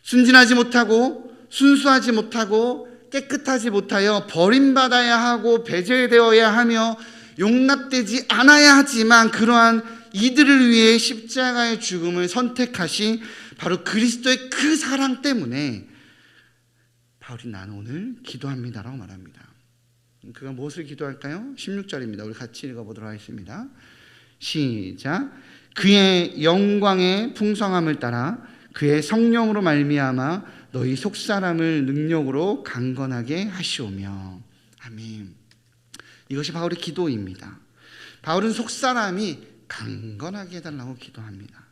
순진하지 못하고 순수하지 못하고 깨끗하지 못하여 버림받아야 하고 배제되어야 하며 용납되지 않아야 하지만 그러한 이들을 위해 십자가의 죽음을 선택하신 바로 그리스도의 그 사랑 때문에 바울이 나는 오늘 기도합니다라고 말합니다. 그가 무엇을 기도할까요? 16절입니다. 우리 같이 읽어보도록 하겠습니다. 시작. 그의 영광의 풍성함을 따라 그의 성령으로 말미암아 너희 속사람을 능력으로 강건하게 하시오며. 아멘. 이것이 바울의 기도입니다. 바울은 속사람이 강건하게 해달라고 기도합니다.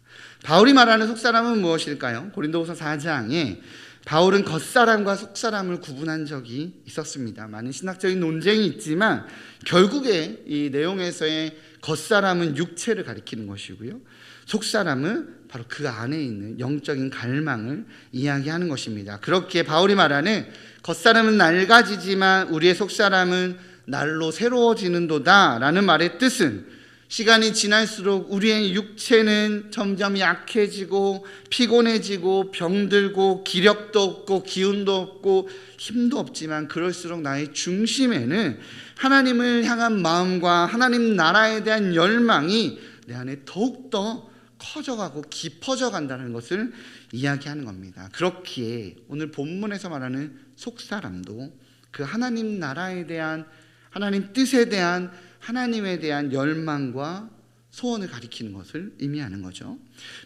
바울이 말하는 속사람은 무엇일까요? 고린도후서 4장에 바울은 겉사람과 속사람을 구분한 적이 있었습니다. 많은 신학적인 논쟁이 있지만 결국에 이 내용에서의 겉사람은 육체를 가리키는 것이고요, 속사람은 바로 그 안에 있는 영적인 갈망을 이야기하는 것입니다. 그렇게 바울이 말하는 겉사람은 낡아지지만 우리의 속사람은 날로 새로워지는도다 라는 말의 뜻은, 시간이 지날수록 우리의 육체는 점점 약해지고 피곤해지고 병들고 기력도 없고 기운도 없고 힘도 없지만, 그럴수록 나의 중심에는 하나님을 향한 마음과 하나님 나라에 대한 열망이 내 안에 더욱더 커져가고 깊어져 간다는 것을 이야기하는 겁니다. 그렇기에 오늘 본문에서 말하는 속사람도 그 하나님 나라에 대한, 하나님 뜻에 대한, 하나님에 대한 열망과 소원을 가리키는 것을 의미하는 거죠.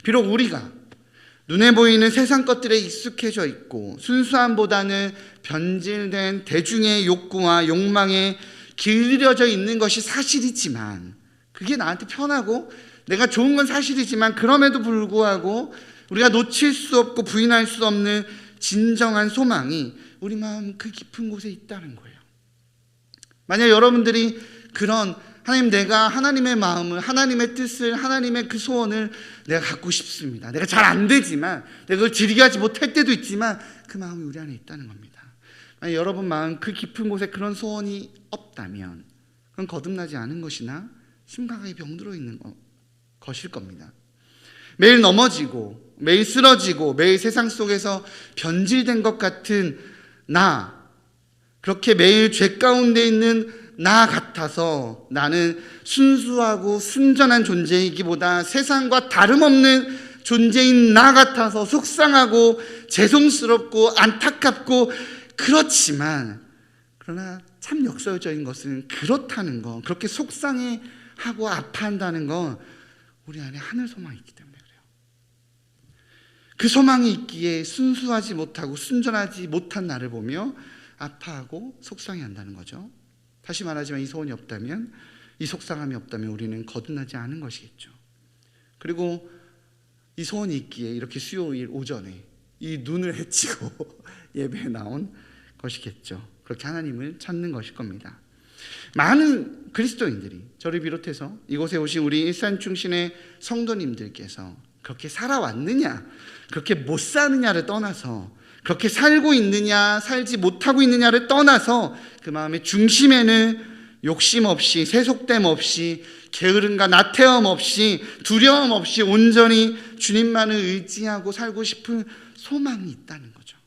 비록 우리가 눈에 보이는 세상 것들에 익숙해져 있고 순수함보다는 변질된 대중의 욕구와 욕망에 길들여져 있는 것이 사실이지만, 그게 나한테 편하고 내가 좋은 건 사실이지만, 그럼에도 불구하고 우리가 놓칠 수 없고 부인할 수 없는 진정한 소망이 우리 마음 그 깊은 곳에 있다는 거예요. 만약 여러분들이 그런 하나님, 내가 하나님의 마음을, 하나님의 뜻을, 하나님의 그 소원을 내가 갖고 싶습니다, 내가 잘 안 되지만, 내가 그걸 즐기지 못할 때도 있지만 그 마음이 우리 안에 있다는 겁니다. 만약 여러분 마음 그 깊은 곳에 그런 소원이 없다면 그건 거듭나지 않은 것이나 심각하게 병들어 있는 것일 겁니다. 매일 넘어지고 매일 쓰러지고 매일 세상 속에서 변질된 것 같은 나, 그렇게 매일 죄 가운데 있는 나 같아서 나는 순수하고 순전한 존재이기보다 세상과 다름없는 존재인 나 같아서 속상하고 죄송스럽고 안타깝고, 그렇지만 그러나 참 역설적인 것은 그렇다는 거, 그렇게 속상해하고 아파한다는 건 우리 안에 하늘 소망이 있기 때문에 그래요. 그 소망이 있기에 순수하지 못하고 순전하지 못한 나를 보며 아파하고 속상해한다는 거죠. 다시 말하지만 이 소원이 없다면, 이 속상함이 없다면 우리는 거듭나지 않은 것이겠죠. 그리고 이 소원이 있기에 이렇게 수요일 오전에 이 눈을 헤치고 예배에 나온 것이겠죠. 그렇게 하나님을 찾는 것일 겁니다. 많은 그리스도인들이, 저를 비롯해서 이곳에 오신 우리 일산중신의 성도님들께서 그렇게 살아왔느냐, 그렇게 못 사느냐를 떠나서, 그렇게 살고 있느냐 살지 못하고 있느냐를 떠나서 그 마음의 중심에는 욕심 없이, 세속됨 없이, 게으름과 나태함 없이, 두려움 없이 온전히 주님만을 의지하고 살고 싶은 소망이 있다는 거죠.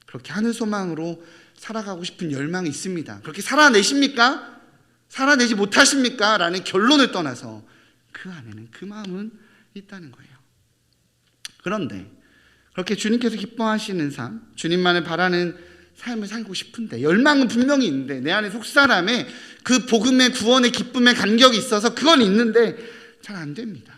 그렇게 하늘 소망으로 살아가고 싶은 열망이 있습니다. 그렇게 살아내십니까? 살아내지 못하십니까? 라는 결론을 떠나서 그 안에는 그 마음은 있다는 거예요. 그런데 그렇게 주님께서 기뻐하시는 삶, 주님만을 바라는 삶을 살고 싶은데, 열망은 분명히 있는데, 내 안에 속사람에 그 복음의 구원의 기쁨의 간격이 있어서 그건 있는데 잘 안 됩니다.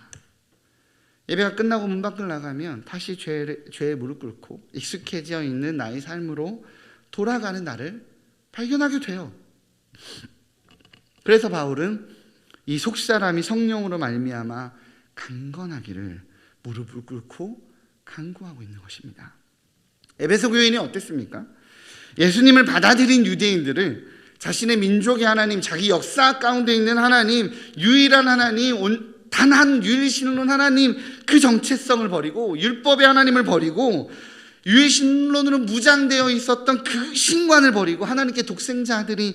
예배가 끝나고 문 밖을 나가면 다시 죄에 무릎 꿇고 익숙해져 있는 나의 삶으로 돌아가는 나를 발견하게 돼요. 그래서 바울은 이 속사람이 성령으로 말미암아 강건하기를 무릎을 꿇고 간구하고 있는 것입니다. 에베소 교인이 어땠습니까? 예수님을 받아들인 유대인들을 자신의 민족의 하나님, 자기 역사 가운데 있는 하나님, 유일한 하나님, 단 한 유일신론 하나님, 그 정체성을 버리고 율법의 하나님을 버리고 유일신론으로 무장되어 있었던 그 신관을 버리고 하나님께 독생자 아들이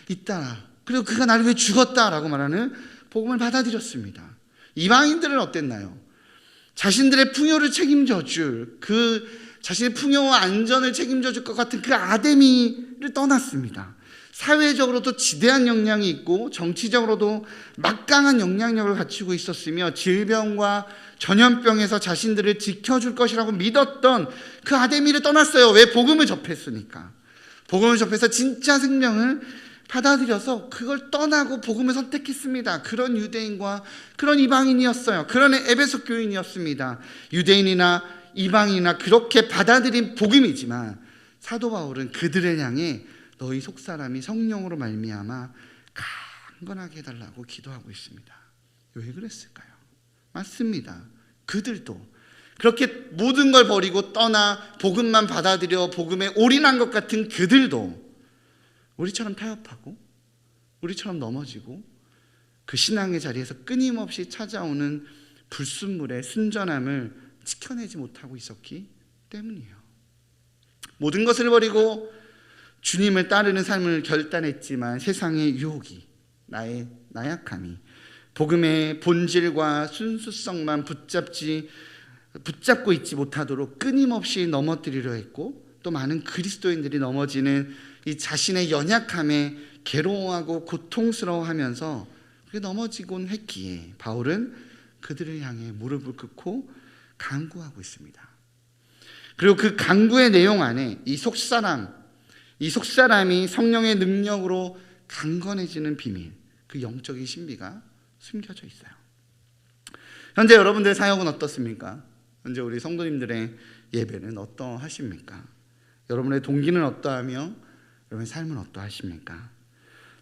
있다, 그리고 그가 나를 위해 죽었다라고 말하는 복음을 받아들였습니다. 이방인들은 어땠나요? 자신들의 풍요를 책임져 줄, 그 자신의 풍요와 안전을 책임져 줄 것 같은 그 아데미를 떠났습니다. 사회적으로도 지대한 영향이 있고 정치적으로도 막강한 영향력을 갖추고 있었으며 질병과 전염병에서 자신들을 지켜줄 것이라고 믿었던 그 아데미를 떠났어요. 왜? 복음을 접했으니까. 복음을 접해서 진짜 생명을 받아들여서 그걸 떠나고 복음을 선택했습니다. 그런 유대인과 그런 이방인이었어요. 그런 에베소 교인이었습니다. 유대인이나 이방인이나 그렇게 받아들인 복음이지만 사도 바울은 그들을 향해 너희 속사람이 성령으로 말미암아 강건하게 해달라고 기도하고 있습니다. 왜 그랬을까요? 맞습니다. 그들도 그렇게 모든 걸 버리고 떠나 복음만 받아들여 복음에 올인한 것 같은 그들도 우리처럼 타협하고 우리처럼 넘어지고 그 신앙의 자리에서 끊임없이 찾아오는 불순물의 순전함을 지켜내지 못하고 있었기 때문이에요. 모든 것을 버리고 주님을 따르는 삶을 결단했지만 세상의 유혹이, 나의 나약함이 복음의 본질과 순수성만 붙잡고 있지 못하도록 끊임없이 넘어뜨리려 했고, 또 많은 그리스도인들이 넘어지는 이 자신의 연약함에 괴로워하고 고통스러워하면서 그게 넘어지곤 했기에 바울은 그들을 향해 무릎을 꿇고 간구하고 있습니다. 그리고 그 간구의 내용 안에 이 속사람이 성령의 능력으로 강건해지는 비밀, 그 영적인 신비가 숨겨져 있어요. 현재 여러분들의 사역은 어떻습니까? 현재 우리 성도님들의 예배는 어떠하십니까? 여러분의 동기는 어떠하며 여러분의 삶은 어떠하십니까?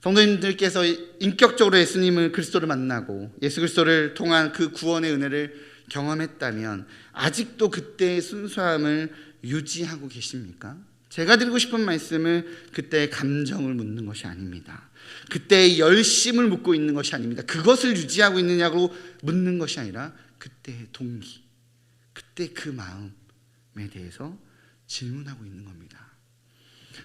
성도님들께서 인격적으로 예수님을, 그리스도를 만나고 예수 그리스도를 통한 그 구원의 은혜를 경험했다면 아직도 그때의 순수함을 유지하고 계십니까? 제가 드리고 싶은 말씀은 그때의 감정을 묻는 것이 아닙니다. 그때의 열심을 묻고 있는 것이 아닙니다. 그것을 유지하고 있느냐고 묻는 것이 아니라 그때의 동기, 그때 그 마음에 대해서 질문하고 있는 겁니다.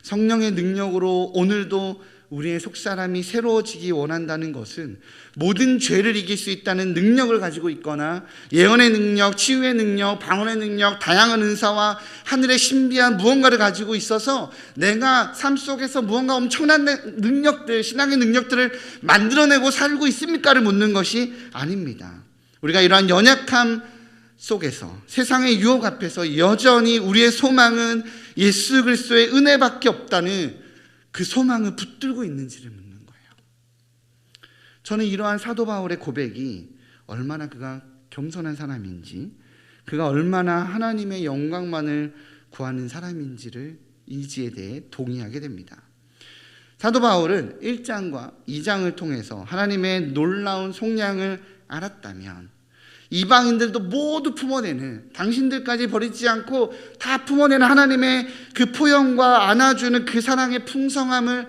성령의 능력으로 오늘도 우리의 속사람이 새로워지기 원한다는 것은 모든 죄를 이길 수 있다는 능력을 가지고 있거나 예언의 능력, 치유의 능력, 방언의 능력, 다양한 은사와 하늘의 신비한 무언가를 가지고 있어서 내가 삶 속에서 무언가 엄청난 능력들, 신앙의 능력들을 만들어내고 살고 있습니까를 묻는 것이 아닙니다. 우리가 이러한 연약함 속에서, 세상의 유혹 앞에서 여전히 우리의 소망은 예수 그리스도의 은혜밖에 없다는 그 소망을 붙들고 있는지를 묻는 거예요. 저는 이러한 사도 바울의 고백이 얼마나 그가 겸손한 사람인지, 그가 얼마나 하나님의 영광만을 구하는 사람인지를 이지에 대해 동의하게 됩니다. 사도 바울은 1장과 2장을 통해서 하나님의 놀라운 속량을 알았다면 이방인들도 모두 품어내는, 당신들까지 버리지 않고 다 품어내는 하나님의 그 포용과 안아주는 그 사랑의 풍성함을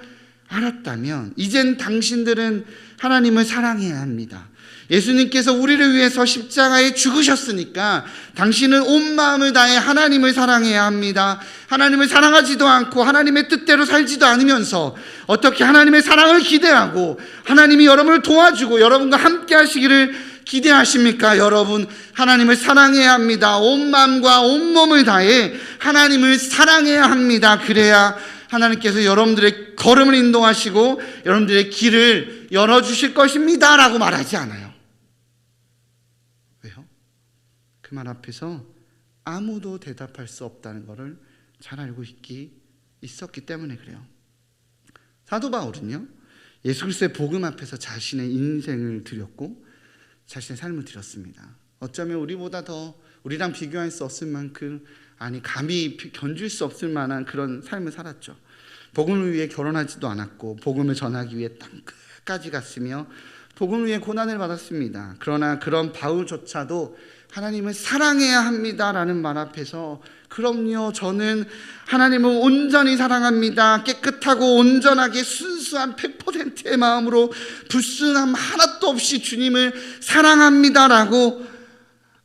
알았다면 이젠 당신들은 하나님을 사랑해야 합니다. 예수님께서 우리를 위해서 십자가에 죽으셨으니까 당신은 온 마음을 다해 하나님을 사랑해야 합니다. 하나님을 사랑하지도 않고 하나님의 뜻대로 살지도 않으면서 어떻게 하나님의 사랑을 기대하고 하나님이 여러분을 도와주고 여러분과 함께 하시기를 기대하십니까? 여러분, 하나님을 사랑해야 합니다. 온 마음과 온 몸을 다해 하나님을 사랑해야 합니다. 그래야 하나님께서 여러분들의 걸음을 인도하시고 여러분들의 길을 열어주실 것입니다 라고 말하지 않아요. 왜요? 그 말 앞에서 아무도 대답할 수 없다는 것을 잘 알고 있었기 때문에 그래요. 사도 바울은요, 예수 그리스도의 복음 앞에서 자신의 인생을 드렸고 자신의 삶을 드렸습니다. 어쩌면 우리보다 더, 우리랑 비교할 수 없을 만큼, 아니 감히 견줄 수 없을 만한 그런 삶을 살았죠. 복음을 위해 결혼하지도 않았고 복음을 전하기 위해 땅 끝까지 갔으며 복음을 위해 고난을 받았습니다. 그러나 그런 바울조차도 하나님을 사랑해야 합니다라는 말 앞에서, 그럼요, 저는 하나님을 온전히 사랑합니다. 깨끗하고 온전하게 순수한 100%의 마음으로 불순함 하나도 없이 주님을 사랑합니다라고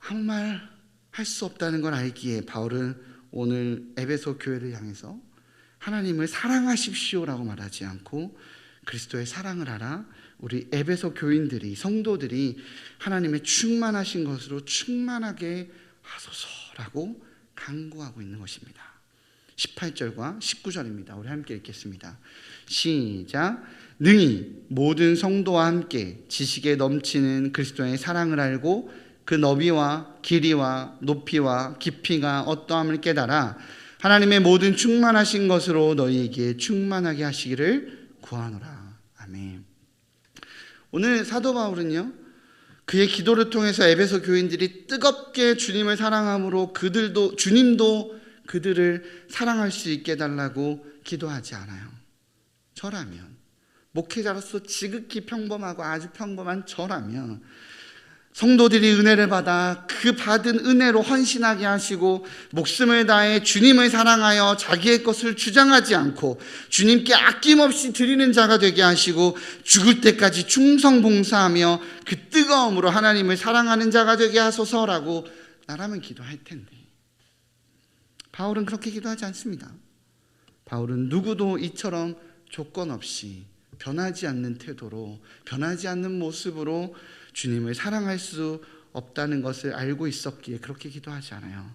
아무 말 할 수 없다는 걸 알기에 바울은 오늘 에베소 교회를 향해서 하나님을 사랑하십시오라고 말하지 않고 그리스도의 사랑을 알아 우리 에베소 교인들이, 성도들이 하나님의 충만하신 것으로 충만하게 하소서라고 간구하고 있는 것입니다. 18절과 19절입니다. 우리 함께 읽겠습니다. 시작. 능히 모든 성도와 함께 지식에 넘치는 그리스도의 사랑을 알고 그 너비와 길이와 높이와 깊이가 어떠함을 깨달아 하나님의 모든 충만하신 것으로 너희에게 충만하게 하시기를 구하노라. 아멘. 오늘 사도 바울은요, 그의 기도를 통해서 에베소 교인들이 뜨겁게 주님을 사랑함으로 주님도 그들을 사랑할 수 있게 해달라고 기도하지 않아요. 저라면, 목회자로서 지극히 평범하고 아주 평범한 저라면 성도들이 은혜를 받아 그 받은 은혜로 헌신하게 하시고 목숨을 다해 주님을 사랑하여 자기의 것을 주장하지 않고 주님께 아낌없이 드리는 자가 되게 하시고 죽을 때까지 충성 봉사하며 그 뜨거움으로 하나님을 사랑하는 자가 되게 하소서라고 나라면 기도할 텐데, 바울은 그렇게 기도하지 않습니다. 바울은 누구도 이처럼 조건 없이 변하지 않는 태도로, 변하지 않는 모습으로 주님을 사랑할 수 없다는 것을 알고 있었기에 그렇게 기도하지 않아요.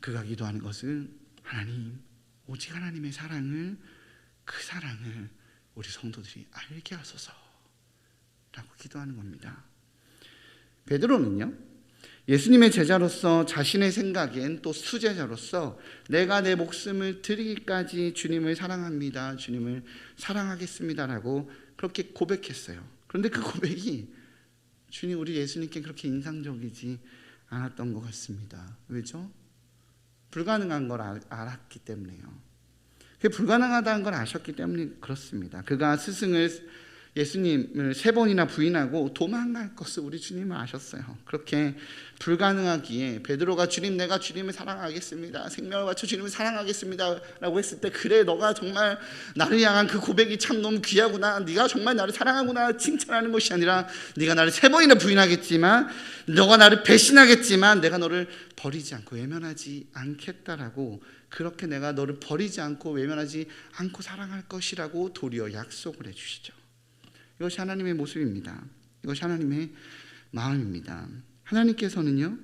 그가 기도하는 것은 하나님, 오직 하나님의 사랑을, 그 사랑을 우리 성도들이 알게 하소서 라고 기도하는 겁니다. 베드로는요, 예수님의 제자로서 자신의 생각엔 또 수제자로서 내가 내 목숨을 드리기까지 주님을 사랑합니다, 주님을 사랑하겠습니다라고 그렇게 고백했어요. 그런데 그 고백이 주님, 우리 예수님께 그렇게 인상적이지 않았던 것 같습니다. 왜죠? 불가능한 걸 알았기 때문에요. 그게 불가능하다는 걸 아셨기 때문에 그렇습니다. 그가 스승을, 예수님을 3번이나 부인하고 도망갈 것을 우리 주님은 아셨어요. 그렇게 불가능하기에 베드로가 주님, 내가 주님을 사랑하겠습니다, 생명을 바쳐 주님을 사랑하겠습니다 라고 했을 때, 그래 너가 정말 나를 향한 그 고백이 참 너무 귀하구나, 네가 정말 나를 사랑하구나 칭찬하는 것이 아니라, 네가 나를 3번이나 부인하겠지만, 너가 나를 배신하겠지만 내가 너를 버리지 않고 외면하지 않겠다라고, 그렇게 내가 너를 버리지 않고 외면하지 않고 사랑할 것이라고 도리어 약속을 해주시죠. 이것이 하나님의 모습입니다. 이것이 하나님의 마음입니다. 하나님께서는요,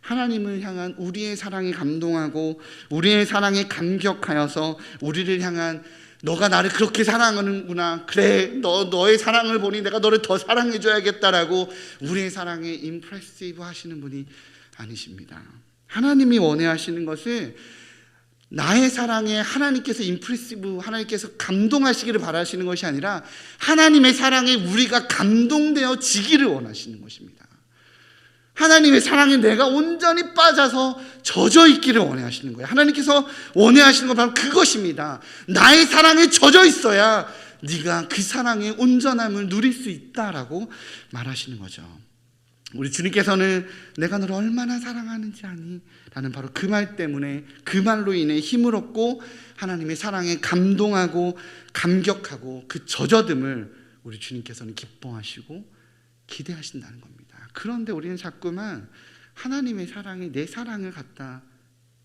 하나님을 향한 우리의 사랑에 감동하고 우리의 사랑에 감격하여서 우리를 향한, 너가 나를 그렇게 사랑하는구나, 그래 너의 사랑을 보니 내가 너를 더 사랑해줘야겠다라고 우리의 사랑에 임프레시브 하시는 분이 아니십니다. 하나님이 원해하시는 것은 나의 사랑에 하나님께서 임프레시브, 하나님께서 감동하시기를 바라시는 것이 아니라 하나님의 사랑에 우리가 감동되어 지기를 원하시는 것입니다. 하나님의 사랑에 내가 온전히 빠져서 젖어 있기를 원하시는 거예요. 하나님께서 원하시는 건 바로 그것입니다. 나의 사랑에 젖어 있어야 네가 그 사랑의 온전함을 누릴 수 있다라고 말하시는 거죠. 우리 주님께서는 내가 너를 얼마나 사랑하는지 아니? 라는 바로 그 말 때문에, 그 말로 인해 힘을 얻고 하나님의 사랑에 감동하고 감격하고 그 젖어듦을 우리 주님께서는 기뻐하시고 기대하신다는 겁니다. 그런데 우리는 자꾸만 하나님의 사랑에 내 사랑을 갖다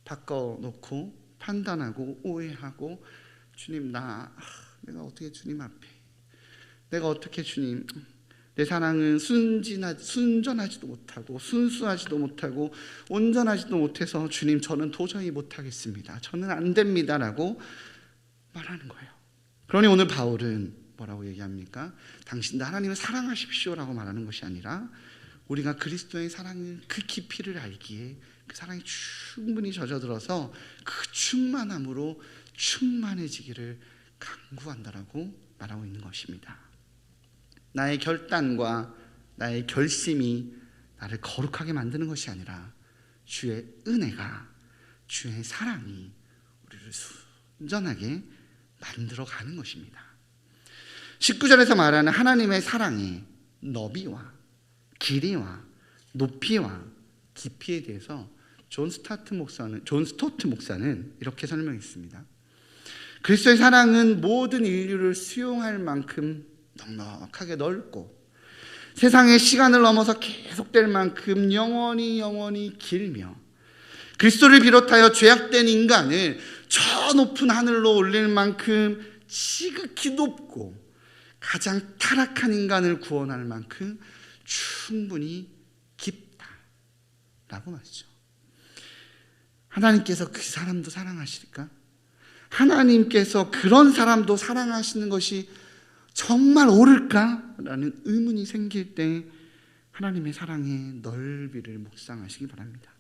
바꿔놓고 판단하고 오해하고, 주님 내가 어떻게 주님 앞에, 내가 어떻게 주님, 내 사랑은 순전하지도 못하고 순수하지도 못하고 온전하지도 못해서 주님 저는 도저히 못하겠습니다, 저는 안 됩니다 라고 말하는 거예요. 그러니 오늘 바울은 뭐라고 얘기합니까? 당신도 하나님을 사랑하십시오 라고 말하는 것이 아니라, 우리가 그리스도의 사랑을, 그 깊이를 알기에 그 사랑이 충분히 젖어들어서 그 충만함으로 충만해지기를 간구한다라고 말하고 있는 것입니다. 나의 결단과 나의 결심이 나를 거룩하게 만드는 것이 아니라 주의 은혜가, 주의 사랑이 우리를 순전하게 만들어가는 것입니다. 19절에서 말하는 하나님의 사랑의 너비와 길이와 높이와 깊이에 대해서 존 스토트 목사는 이렇게 설명했습니다. 그리스도의 사랑은 모든 인류를 수용할 만큼 넉넉하게 넓고 세상의 시간을 넘어서 계속될 만큼 영원히 길며, 그리스도를 비롯하여 죄악된 인간을 저 높은 하늘로 올릴 만큼 지극히 높고 가장 타락한 인간을 구원할 만큼 충분히 깊다라고 말이죠. 하나님께서 그 사람도 사랑하실까? 하나님께서 그런 사람도 사랑하시는 것이 정말 옳을까라는 의문이 생길 때 하나님의 사랑의 넓이를 묵상하시기 바랍니다.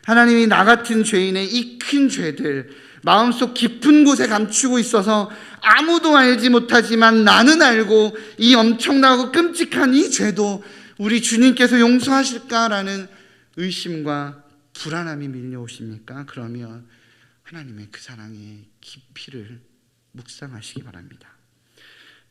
하나님이 나 같은 죄인의 이 큰 죄들, 마음속 깊은 곳에 감추고 있어서 아무도 알지 못하지만 나는 알고, 이 엄청나고 끔찍한 이 죄도 우리 주님께서 용서하실까라는 의심과 불안함이 밀려오십니까? 그러면 하나님의 그 사랑의 깊이를 묵상하시기 바랍니다.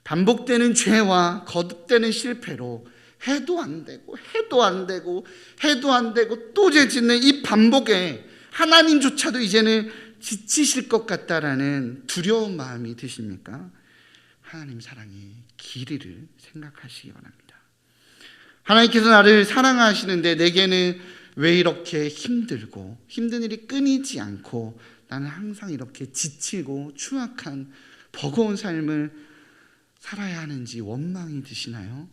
반복되는 죄와 거듭되는 실패로 해도 안 되고 해도 안 되고 해도 안 되고 또 죄 짓는 이 반복에 하나님조차도 이제는 지치실 것 같다라는 두려운 마음이 드십니까? 하나님 사랑의 길이를 생각하시기 바랍니다. 하나님께서 나를 사랑하시는데 내게는 왜 이렇게 힘들고 힘든 일이 끊이지 않고 나는 항상 이렇게 지치고 추악한 버거운 삶을 살아야 하는지 원망이 드시나요?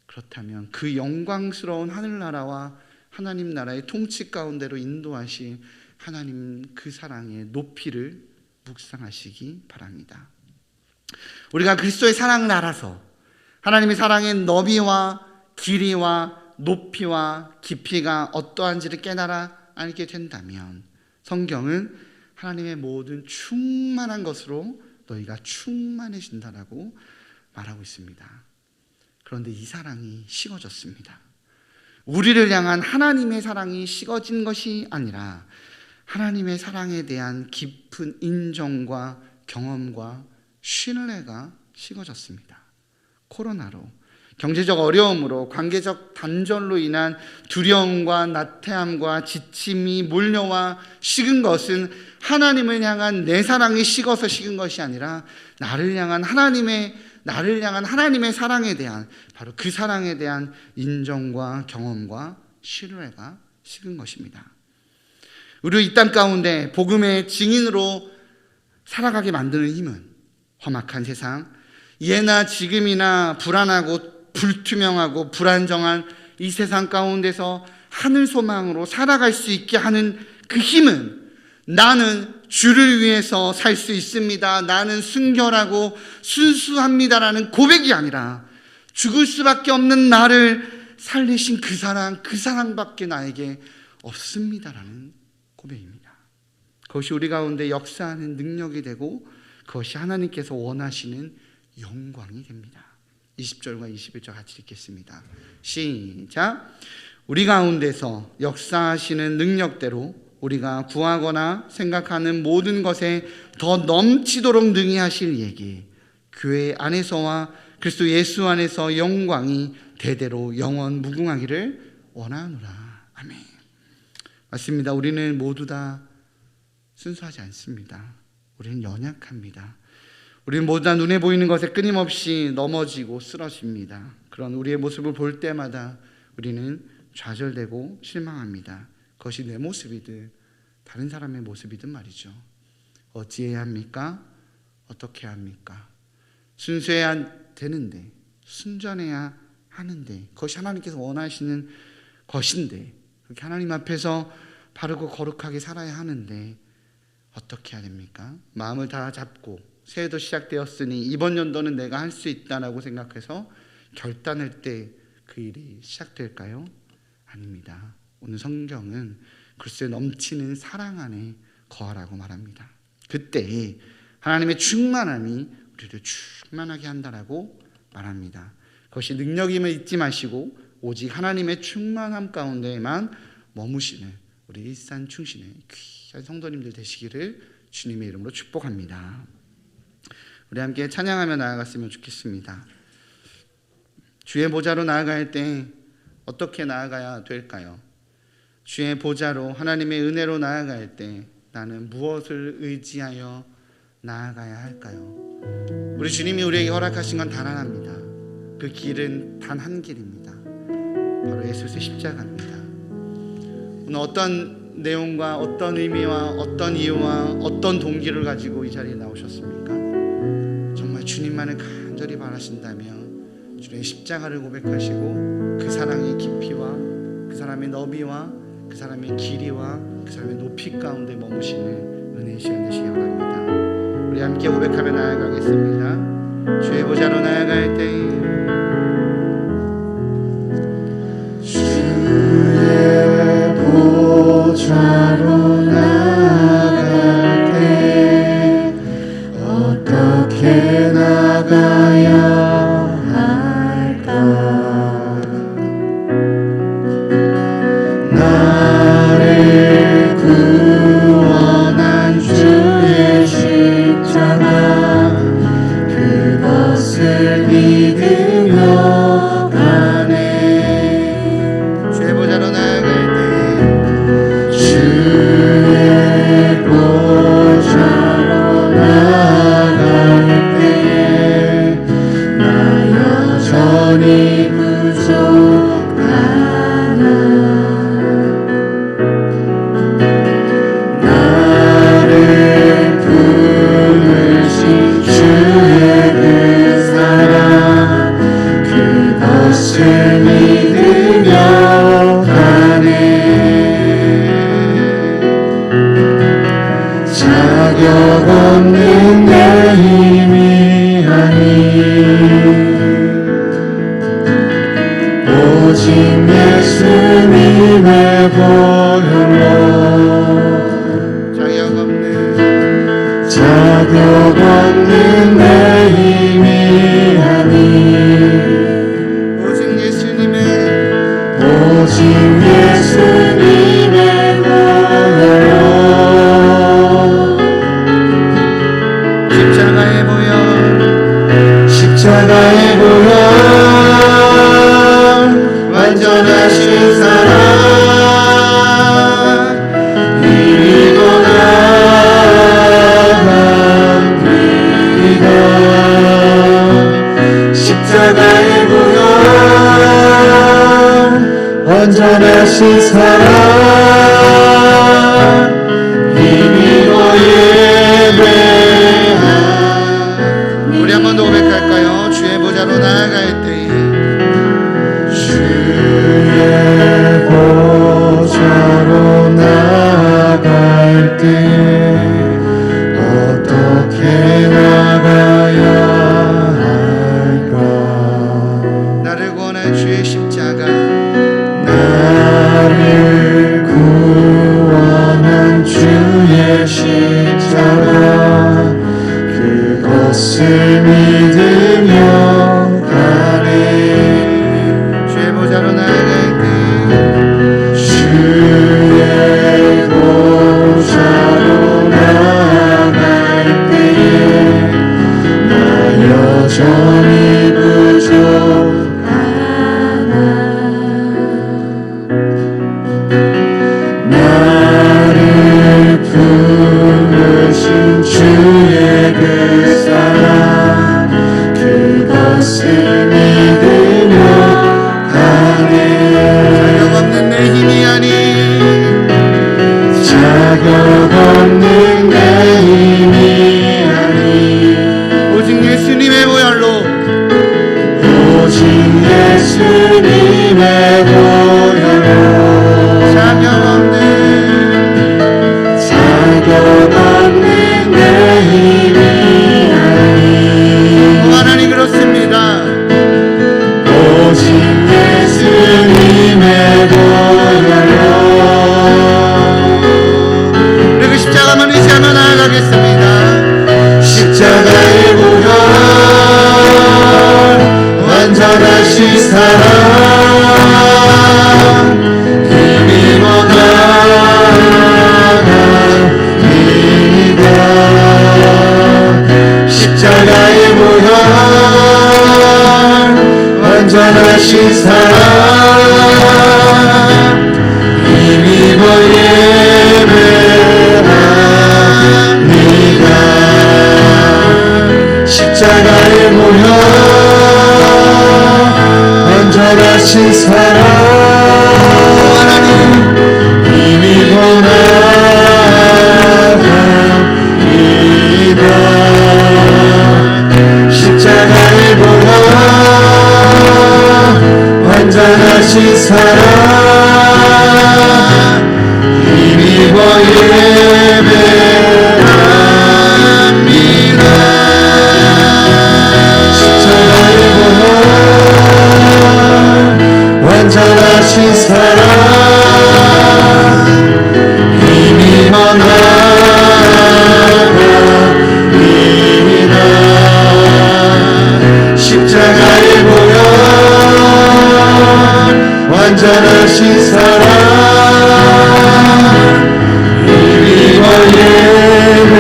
그렇다면 그 영광스러운 하늘나라와 하나님 나라의 통치 가운데로 인도하신 하나님 그 사랑의 높이를 묵상하시기 바랍니다. 우리가 그리스도의 사랑을 알아서 하나님의 사랑의 너비와 길이와 높이와 깊이가 어떠한지를 깨달아 알게 된다면 성경은 하나님의 모든 충만한 것으로 너희가 충만해진다라고 말하고 있습니다. 그런데 이 사랑이 식어졌습니다. 우리를 향한 하나님의 사랑이 식어진 것이 아니라 하나님의 사랑에 대한 깊은 인정과 경험과 신뢰가 식어졌습니다. 코로나로, 경제적 어려움으로, 관계적 단절로 인한 두려움과 나태함과 지침이 몰려와 식은 것은 하나님을 향한 내 사랑이 식어서 식은 것이 아니라 나를 향한 하나님의 사랑에 대한, 바로 그 사랑에 대한 인정과 경험과 신뢰가 식은 것입니다. 우리 이 땅 가운데 복음의 증인으로 살아가게 만드는 힘은 험악한 세상, 예나 지금이나 불안하고 불투명하고 불안정한 이 세상 가운데서 하늘 소망으로 살아갈 수 있게 하는 그 힘은 나는 주를 위해서 살 수 있습니다, 나는 순결하고 순수합니다라는 고백이 아니라 죽을 수밖에 없는 나를 살리신 그 사랑밖에 나에게 없습니다라는 고백입니다. 그것이 우리 가운데 역사하는 능력이 되고 그것이 하나님께서 원하시는 영광이 됩니다. 20절과 21절 같이 읽겠습니다. 시작. 우리 가운데서 역사하시는 능력대로 우리가 구하거나 생각하는 모든 것에 더 넘치도록 능히 하실 얘기, 교회 안에서와 그리스도 예수 안에서 영광이 대대로 영원 무궁하기를 원하노라. 아멘. 맞습니다. 우리는 모두 다 순수하지 않습니다. 우리는 연약합니다. 우리는 모두 다 눈에 보이는 것에 끊임없이 넘어지고 쓰러집니다. 그런 우리의 모습을 볼 때마다 우리는 좌절되고 실망합니다. 그것이 내 모습이든 다른 사람의 모습이든 말이죠. 어찌해야 합니까? 어떻게 해야 합니까? 순수해야 되는데, 순전해야 하는데, 그것이 하나님께서 원하시는 것인데, 그렇게 하나님 앞에서 바르고 거룩하게 살아야 하는데 어떻게 해야 됩니까? 마음을 다 잡고 새해도 시작되었으니 이번 연도는 내가 할 수 있다라고 생각해서 결단할 때 그 일이 시작될까요? 아닙니다. 오늘 성경은 그리스도의 넘치는 사랑 안에 거하라고 말합니다. 그때 하나님의 충만함이 우리를 충만하게 한다라고 말합니다. 그것이 능력임을 잊지 마시고 오직 하나님의 충만함 가운데에만 머무시는 우리 일산 충신의 귀한 성도님들 되시기를 주님의 이름으로 축복합니다. 우리 함께 찬양하며 나아갔으면 좋겠습니다. 주의 보좌로 나아갈 때 어떻게 나아가야 될까요? 주의 보좌로, 하나님의 은혜로 나아갈 때 나는 무엇을 의지하여 나아가야 할까요? 우리 주님이 우리에게 허락하신 건 단 하나입니다. 그 길은 단 한 길입니다. 바로 예수의 십자가입니다. 오늘 어떤 내용과 어떤 의미와 어떤 이유와 어떤 동기를 가지고 이 자리에 나오셨습니까? 정말 주님만을 간절히 바라신다면 주님의 십자가를 고백하시고 그 사랑의 깊이와 그 사람의 너비와 그 사람의 길이와 그 사람의 높이 가운데 머무시는 은혜의 시간 되시기 바랍니다. 우리 함께 고백하며 나아가겠습니다. 주의 보좌로 나아갈 때 주의 보좌로 나아갈 때 어떻게 나가야 할까? 나를 구원한 주의 십자가 그것을 믿으 믿으며 가네. 자격 없는 내 힘이 아니 오직 예수님의 보혈로 자격 없는 내 힘이 아니 오직 예수님의 보혈로 십자가의 보혈 완전하신 사랑 이리고 나갑니다. 십자가의 보혈 완전하신 사랑 이리고 예배하. 우리 한 번 더 고백할까요? 주의 보좌로 나아갈 때에 주의 보좌로 나아갈 때 어떻게 나가야 할까? 나를 구원할 주의 십자가 나를 구원한 주의 십자가 그것을 믿으며 가네. 주의 보좌로 나아갈 때 주의 보좌로 나아갈 때에 나 여전히 부족하나. 나를 부르신 주의 그 사랑 그것을 믿으며 가네. 자격 없는 내 힘이 아니 자격 없는 내 힘이 아니 오직 예수님의 보혈로 오직 예수님의 보혈로 자격 없는 내 힘이 아니 하나님 그렇습니다. 오직 예수님의 보혈로 그리고 십자가만 의지하며 나아가겠습니다. 십자가의 보혈 완전하신 사랑 힘입어 나갑니다. 십자가의 보혈 완전하신 사랑 힘입어 예배합니다. 십자가의 보혈 완전하신 사랑 힘입어 나갑니다. 십자가의 보혈 완전하신 사랑 힘입어 예배합니다. 십자가의 보혈 완전하신 사랑 힘입어 나갑니다. 십자가의 보혈 완전하신 사랑 힘입어 예배합니다.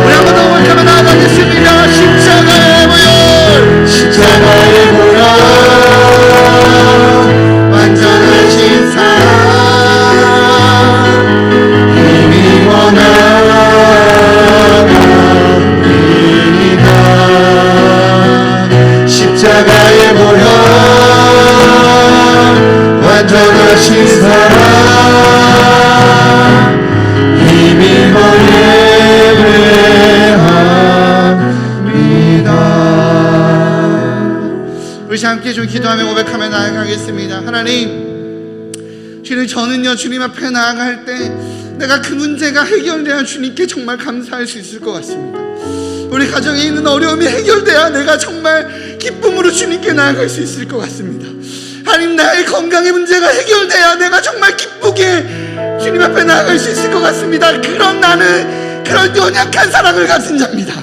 우리 한번 더 고백하며 나아가겠습니다. 십자가의 보혈 십자가의 보혈 완전하신 사랑 힘입어 나갑니다. 십자가의 보혈 완전하신 사랑 힘입어 예배합니다. 우리 한 함께 좀 기도하며 고백하며 나아가겠습니다. 하나님, 주님, 저는요 주님 앞에 나아갈 때 내가 그 문제가 해결돼야 주님께 정말 감사할 수 있을 것 같습니다. 우리 가정에 있는 어려움이 해결돼야 내가 정말 기쁨으로 주님께 나아갈 수 있을 것 같습니다. 하나님, 나의 건강의 문제가 해결돼야 내가 정말 기쁘게 주님 앞에 나아갈 수 있을 것 같습니다. 그런 나는 그런 연약한 사랑을 가진 자입니다.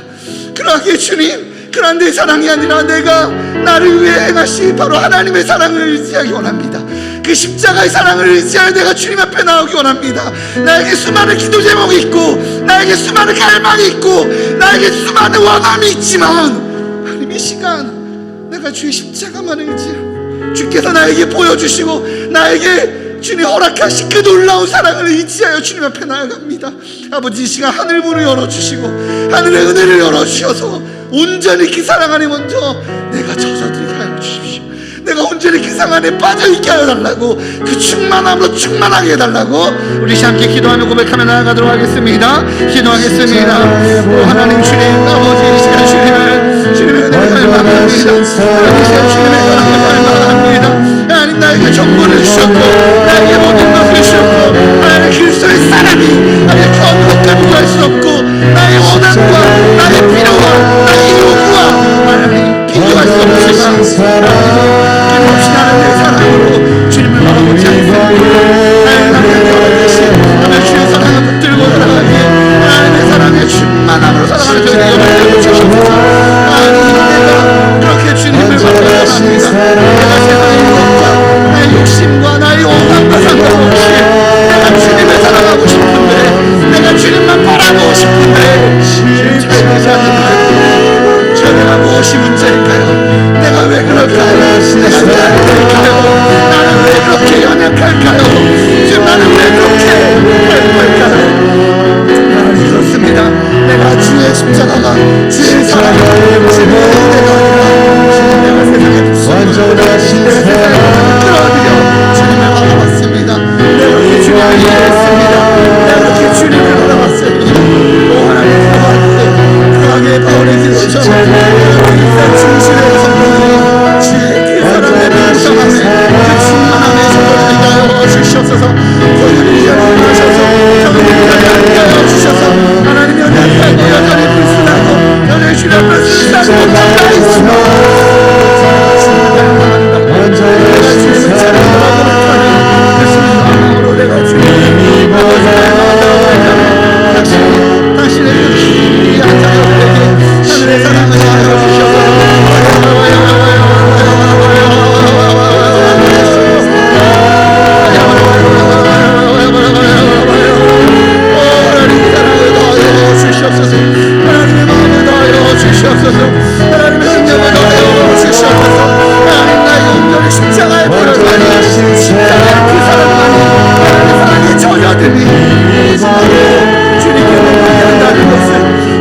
그러기에 주님, 그런 내 사랑이 아니라 내가 나를 위해 행하신 바로 하나님의 사랑을 의지하기 원합니다. 그 십자가의 사랑을 의지하여 내가 주님 앞에 나오기 원합니다. 나에게 수많은 기도 제목이 있고, 나에게 수많은 갈망이 있고, 나에게 수많은 원함이 있지만, 하나님, 이 시간 내가 주의 십자가만 의지하여 주께서 나에게 보여주시고 나에게 주님 허락하신 그 놀라운 사랑을 의지하여 주님 앞에 나아갑니다. 아버지, 이 시간 하늘 문을 열어주시고 하늘의 은혜를 열어주셔서 온전히 그 사랑 안에 먼저 내가 젖어들게 하여 주십시오. 내가 온전히 그 사랑 안에 빠져있게 하여 달라고, 그 충만함으로 충만하게 해달라고 우리 함께 기도하며 고백하며 나아가도록 하겠습니다. 기도하겠습니다. 오 하나님, 주님, 아버지, 이 시간 주님의 은혜를 갈망합니다. 이 시간 주님의 사랑을 갈망합니다. 하나님, 나에게 정보를 주셨고 나에게 모든 것을 주셨고, 하나님, 그리스도의 사랑이 나에게 어디까지 구할 수 없고, 나의 원함과 나의 필요와 나의 요구와 하나님 비교할 수 없지만, 힘없이 나는 내 사랑으로 주님을 바라보지 않습니다. 하나님, 하나님 주의 사랑을 붙들고 살아가기에 하나님의 사랑에 충만함으로 살아가는 저희를 연합하여 주셔서 하나님, 내가 그렇게 주님을 바라봅니다. 내가 세상의 것과 나의 욕심과 나의 원함과 상관없이 내가 주님을 사랑하고 싶은데, 내가 주님만 바라보고 싶은데 주님 잘 되지 않는다요. 저희가 무엇이 문제일까요? 내가 왜 그럴까요? 내가 왜 안 될까요? 나는 왜 그렇게 연약할까요? 지금 나는 왜 그렇게 할 걸까요? 하나님, 그렇습니다. 내가 주의 십자가가 주의 사랑을 주의 은혜가 아니라 내가 세상에 부수고 내가 세상에 끌어들여 주님을 바라봤습니다. 내가 그렇게 주님을 이해했습니다. 내가 그렇게 주님을 바라봤습니다. 오 하나님, 그하게 바울의 기도처럼 내가 중심의 성도들이 주의 그 사랑의 풍성함에 그 충만함에 저들이 하여 주시옵소서. 저들이 하셔서 저들이 하여 주셔서 하나님, 연약하고 여전히 불순하고 여전히 주님 앞에 쓰지 못한다 있지만 내가 주님을 찬양하고 못하는 그 순수함으로 내가 주님을 당신의 그 귀한 자녀들에게 하늘의 사랑을 하여 주셔서 하나님의 마음을 더하여 주시옵소서. 하나님의 능력을 더하여 주시옵소서. 하나님, 나의 온전히 십자가에 보여주니 십자가의 그 사랑만이 하나님의 사랑에 젖어들니 주님께 문을 한다는 것을,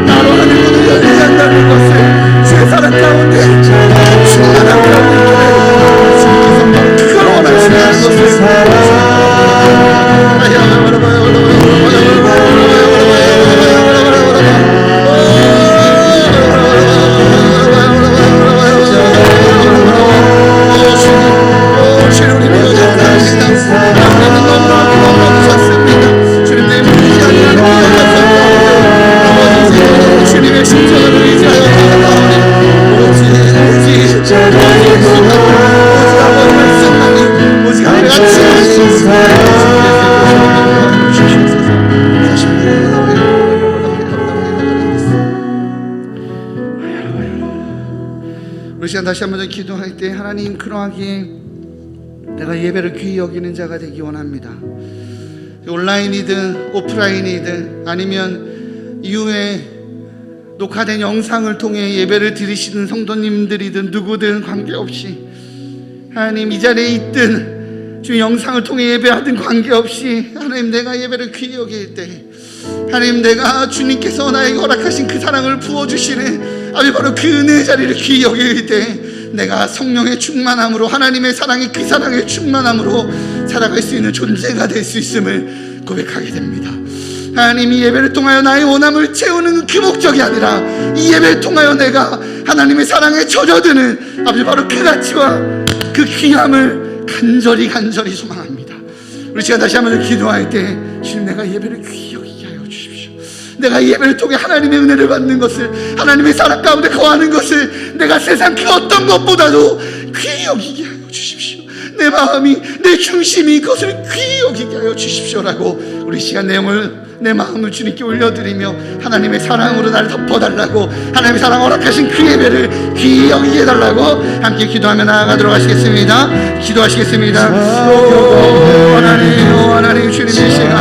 나로 하늘 문을 열리게 한다는 것을, 주의 사랑 가운데 충만한 가운데 주님께서 바로 그걸 원하시는 것을 주님의 십자가를 의지하여 오직 하나님의 우리 시간 다시 한번 기도할 때, 하나님, 그러하기에 내가 예배를 귀히 여기는 자가 되기 원합니다. 온라인이든 오프라인이든 아니면 이후에 녹화된 영상을 통해 예배를 드리시는 성도님들이든 누구든 관계없이, 하나님, 이 자리에 있든 주님 영상을 통해 예배하든 관계없이 하나님, 내가 예배를 귀히 여길 때 하나님, 내가 주님께서 나에게 허락하신 그 사랑을 부어주시는 아버지 바로 그 은혜의 자리를 귀히 여길 때 내가 성령의 충만함으로, 하나님의 사랑이 그 사랑의 충만함으로 살아갈 수 있는 존재가 될 수 있음을 고백하게 됩니다. 하나님, 이 예배를 통하여 나의 원함을 채우는 그 목적이 아니라 이 예배를 통하여 내가 하나님의 사랑에 젖어드는 아버지 바로 그 가치와 그 귀함을 간절히 소망합니다. 우리 시간 다시 한번 기도할 때 주님, 내가 예배를 귀히 여기게 하여 주십시오. 내가 이 예배를 통해 하나님의 은혜를 받는 것을, 하나님의 사랑 가운데 거하는 것을 내가 세상 그 어떤 것보다도 귀히 여기게 하여 주십시오. 내 마음이, 내 중심이 그것을 귀히 여기게 하여 주십시오라고 우리 시간 내 마음을 주님께 올려드리며 하나님의 사랑으로 나를 덮어달라고, 하나님의 사랑 허락하신 그 예배를 귀히 여기게 해달라고 함께 기도하며 나아가도록 하시겠습니다. 기도하시겠습니다. 오 하나님 주님의 시간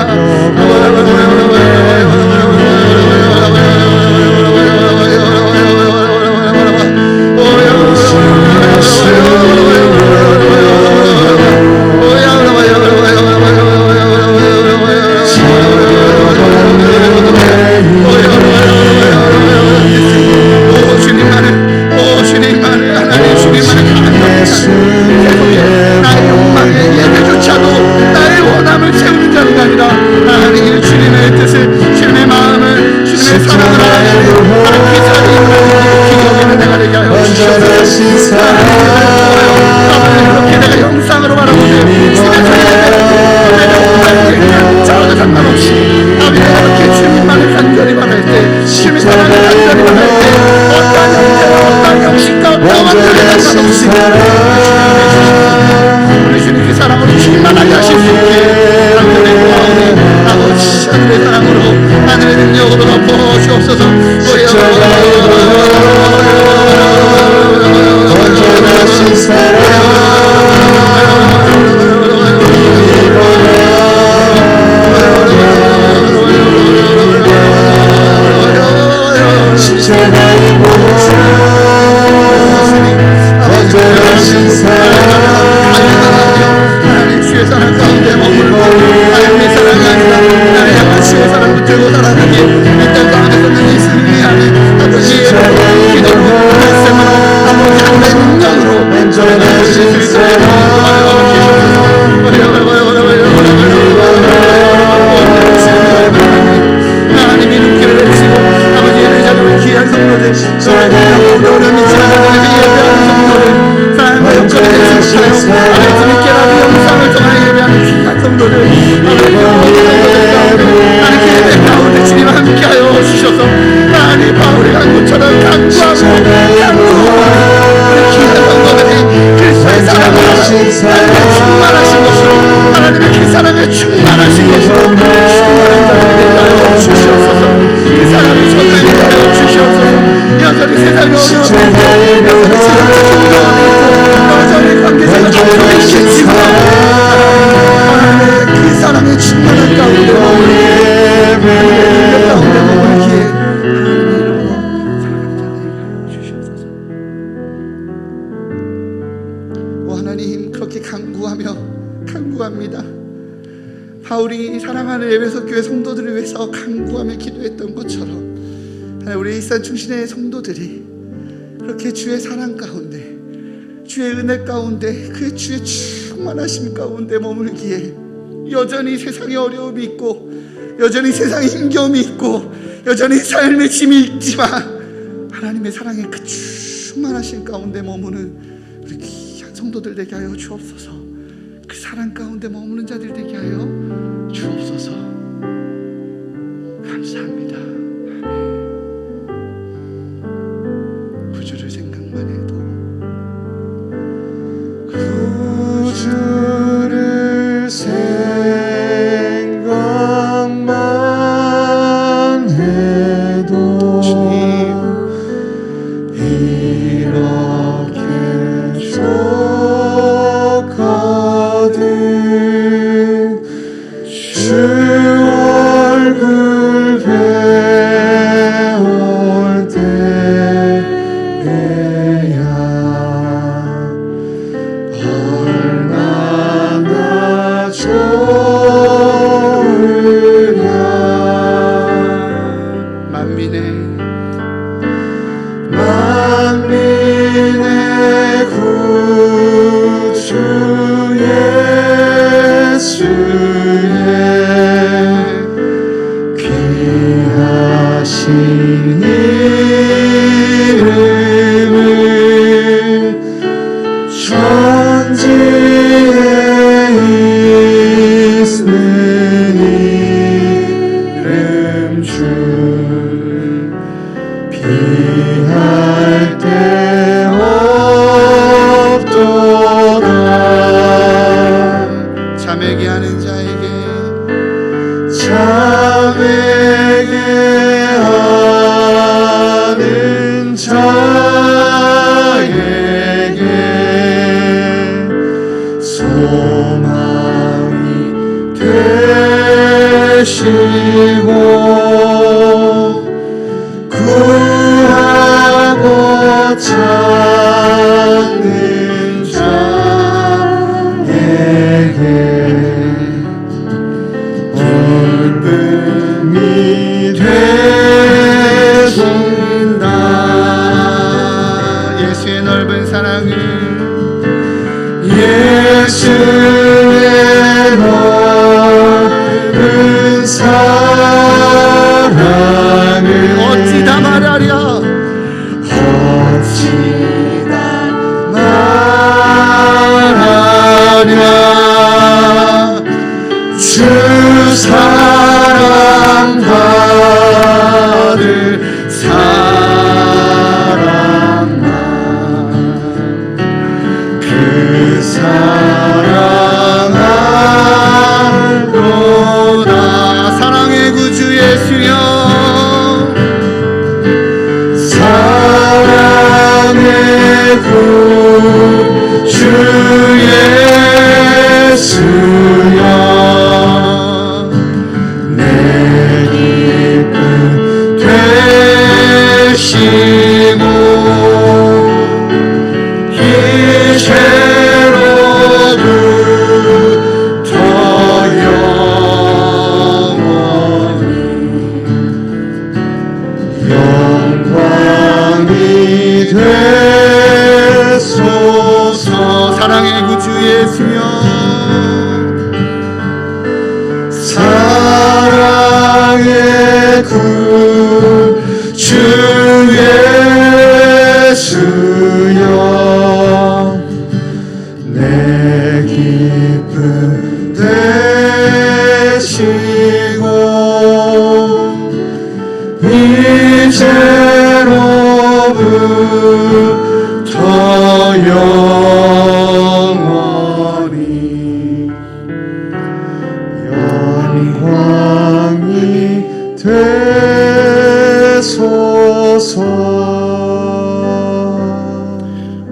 나의 욕망에 예배조차도 나의 원함을 채우는 자리가 아니라 하나님 주님의 뜻을, 주님의 마음을, 주님의 사랑을 알아내는 그 자리에 기도하는 내가 되게 하여 주시옵소서. 그렇게 내가 영상으로 바라보는 집에서 예배를 자와도 상관없이 아버지, 그렇게 주님만을 간절히 바랄 때, 주님의 사랑을 간절히 바랄 때 어떠한 형태와 어떠한 형식과 어떠한 완전한 상관없이 우리 주님 그 사랑으로 충만하게 하실 수 있게 하늘의 구하오니 아버지, 하늘의 사랑으로, 하늘의 능력으로 덮어주옵소서. 온전하신 사랑 십자가의 보혈 온전하신 사랑 하나님 주의 사랑 가운데 머물고 하나님의 사랑이 아니라 나를 향한 주의 사랑 붙들고 살아가기 이땅 가운데서 능히 승리하는 아버지 기도로 말씀으로 아버지 하나님의 능력으로 온전하신 사랑 하나님이 눈길을 내리시고 아버지의 의자를 귀한 성도들 너를 믿지 않는 예배하는 성도들 사랑과 역전을 내지 못하여 아버지 주님께라도 영상을 통하여 예배하는 귀한 성도들 아버지 성도들 가운데 하나님 예배 가운데 주님 함께하여 주셔서 하나님 바울이 한 것처럼 강구하고 우리 귀한 성도들이 그리스도의 사랑으로 하나님의 충만하신 것으로 하나님의 그 사랑에 충만하신 것으로 충만한 자들이 되게 하여 주시옵소서. 그 사랑을 전하게 하여 주시옵소서. 여전히 세상이 어려워, 여전히 세상이 풍요함이 있고, 여전히 관계자가 덮여 있겠지만 하나님의 그 사랑의 충만한 가운데 머물기에, 하나님의 능력 가운데 머물기에 하나님의 이름으로 사랑하는 자들이 하여 주시옵소서. 오 하나님, 그렇게 간구합니다. 바울이 사랑하는 에베소 교회 성도들을 위해서 간구하며 기도했던 것처럼 우리 일산 충신의 성도들이 그렇게 주의 사랑 가운데, 주의 은혜 가운데, 그 주의 충만하심 가운데 머물기에 여전히 세상에 어려움이 있고, 여전히 세상에 힘겨움이 있고, 여전히 삶의 짐이 있지만 하나님의 사랑의 그 충만하심 가운데 머무는 우리 귀한 성도들 되게 하여 주옵소서. 그 사랑 가운데 머무는 자들 되게 하여 주옵소서. 감사합니다. 구주를 생각만 해도, 구주를 생각만 해도 주님 이렇게 족하듯 주 얼굴 배울 때에야 얼마나 좋으랴. 만민의 구주 예수의 귀 자매게 하는 자에게 자매게 하는 자에게 소망이 되시고 구하고 찾는 자에게 기쁨이 되신다. 예수의 넓은 사랑을 예수의 넓은 사랑을 어찌 다 말하랴 어찌 다 말하랴. 주 사랑받을 사랑만 그 사랑하로다. 사랑의 구주 예수여 사랑의 구주 예수여 내 기쁨 되시고 이제로부터 영원히 되소서. 사랑의 구주 예수여 사랑의 구주 예수여 내 기쁨 되시고 이제로부터 영원히 되소서.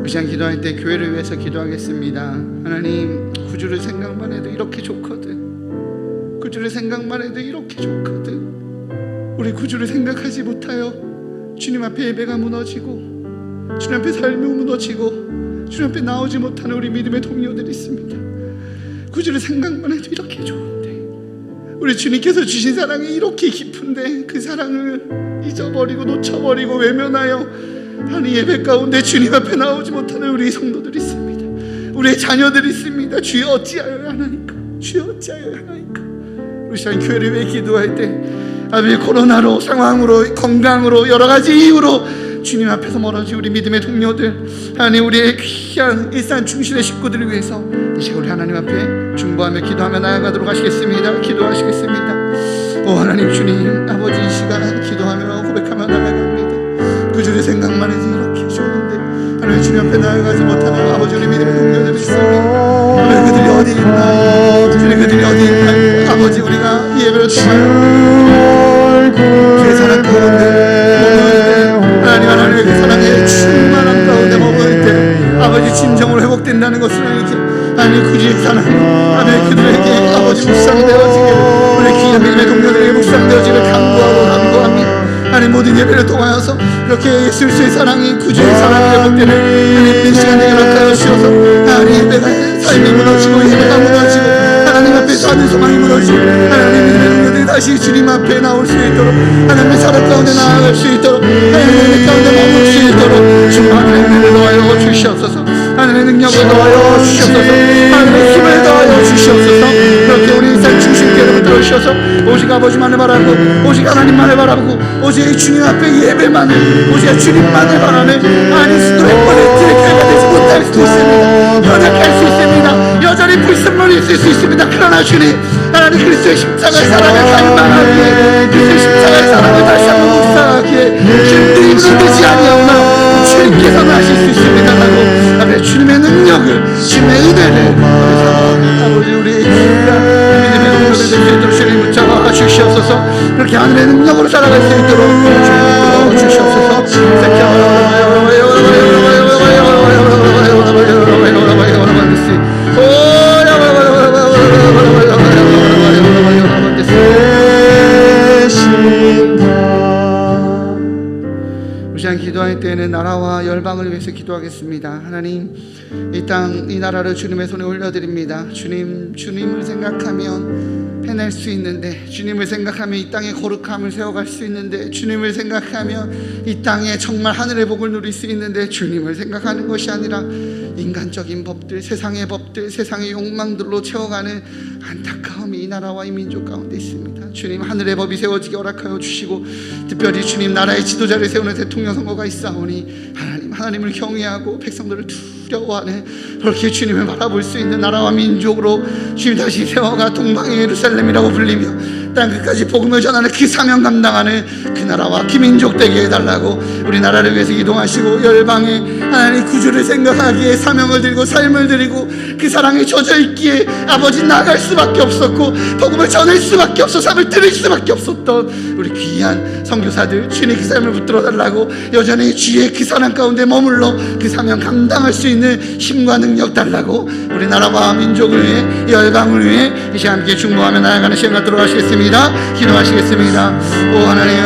우리 시간 기도할 때 교회를 위해서 기도하겠습니다. 하나님 구주를 생각만 해도 이렇게 좋거든. 구주를 생각만 해도 이렇게 좋거든. 우리 구주를 생각하지 못하여 주님 앞에 예배가 무너지고 주님 앞에 삶이 무너지고 주님 앞에 나오지 못하는 우리 믿음의 동료들이 있습니다. 구주를 생각만 해도 이렇게 좋은데 우리 주님께서 주신 사랑이 이렇게 깊은데 그 사랑을 잊어버리고 놓쳐버리고 외면하여 하나님 예배 가운데 주님 앞에 나오지 못하는 우리 성도들이 있습니다. 우리의 자녀들이 있습니다. 주여 어찌하여야 하나이까? 주여 어찌하여야 하나이까? 우리 시간 교회를 위해 기도할 때 아버지 코로나로 상황으로 건강으로 여러 가지 이유로 주님 앞에서 멀어진 우리 믿음의 동료들 하나님 우리의 귀한 일산 충신의 식구들을 위해서 이 시간 우리 하나님 앞에 중보하며 기도하며 나아가도록 하시겠습니다. 기도하시겠습니다. 오 하나님 주님 아버지 이 시간 기도하며 고백하며 나아갑니다. 그 주의 생각만 해도 이렇게 좋은데 하나님 주님 앞에 나아가지 못하는 아버지 우리 믿음의 동료들이 있습니다. 하나님 그들이 어디 있나요? 주님 그들이 어디 있나요? 아버지 우리가 이 예배를 통하여 주의 사랑 가운데 하나님의 그 사랑의 충만함 가운데 머무를 때 아버지 진정으로 회복된다는 것을 알지. 하나님 그주의 사랑 하나님 그들에게 아버지 묵상되어지기를 우리 귀한 믿음의 동료들에게 묵상되어지기를 간구합니다. 하나님 모든 예배를 통하여서 이렇게 예수의 사랑이 구주의 사랑이 회복되는 하나님 이 시간 되게 역하여 주셔서 하나님 예배가 삶이 무너지고 예배가 무너지고 하나님 앞에서 하는 소망이 무너지고 하나님 믿음의 동료들이 다시 주님 앞에 나올 수 있도록 하나님의 사랑 가운데 나아갈 수 있도록 하나님의 은혜 가운데 머물 수 있도록 충만한 은혜를 더하여 주시옵소서. 하나님의 능력을 더하여 주시옵소서. 하나님의 힘을 더하여 주시옵소서. 그렇게 우리 인생 중심교회를 붙들어 주셔서 오직 아버지만을 바라고 오직 하나님만을 바라보고 오직 주님 앞에 예배만을 오직 주님만을 바라는 하나님 스토리 퀄리티의 교회가 되지 못할 수도 있습니다. 연약할 수 있습니다. 여전히 불순물이 있을 수 있습니다. 그러나 주님 하나님 그리스도의 십자가의 사랑을 갈망하기에 그리스도의 십자가의 사랑을 다시 한번 묵상하기에 주님들이 무너지지 아니하오나 주님께서는 하실 수 있습니다 하고 주님의 능력을 주님의 은혜를 아버지 우리 이렇게 하늘의 능력으로 살아갈 수 있도록 주님 주시옵소서. 기도할 때에는 나라와 열방을 위해서 기도하겠습니다. 하나님, 이 땅, 이 나라를 주님의 손에 올려드립니다. 주님을 생각하면 해낼 수 있는데, 주님을 생각하면 이 땅에 거룩함을 세워갈 수 있는데, 주님을 생각하면 이 땅에 정말 하늘의 복을 누릴 수 있는데, 주님을 생각하는 것이 아니라 인간적인 법들, 세상의 법들, 세상의 욕망들로 채워가는 안타까움이 이 나라와 이 민족 가운데 있습니다. 주님, 하늘의 법이 세워지게 허락하여 주시고, 특별히 주님, 나라의 지도자를 세우는 대통령 선거가 있사오니 하나님을 경외하고 백성들을 두려워하는, 그렇게 주님을 바라볼 수 있는 나라와 민족으로 주님 다시 세워가 동방의 예루살렘이라고 불리며 땅끝까지 복음을 전하는 그 사명 감당하는 그 나라와 그 민족 되게 해달라고 우리나라를 위해서 기도하시고, 열방의 하나님 구주를 생각하기에 사명을 들고 삶을 드리고 그 사랑에 젖어있기에 아버지 나갈 수밖에 없었고 복음을 전할 수밖에 없어 삶을 드릴 수밖에 없었던 우리 귀한 선교사들, 주님 그 삶을 붙들어 달라고, 여전히 주의 그 사랑 가운데 머물러 그 사명 감당할 수 있는 힘과 능력 달라고, 우리나라와 민족을 위해, 열방을 위해 이 시간 함께 중보하며 나아가는 시간 갖도록 하시겠습니다. 기도하시겠습니다. 오 하나님,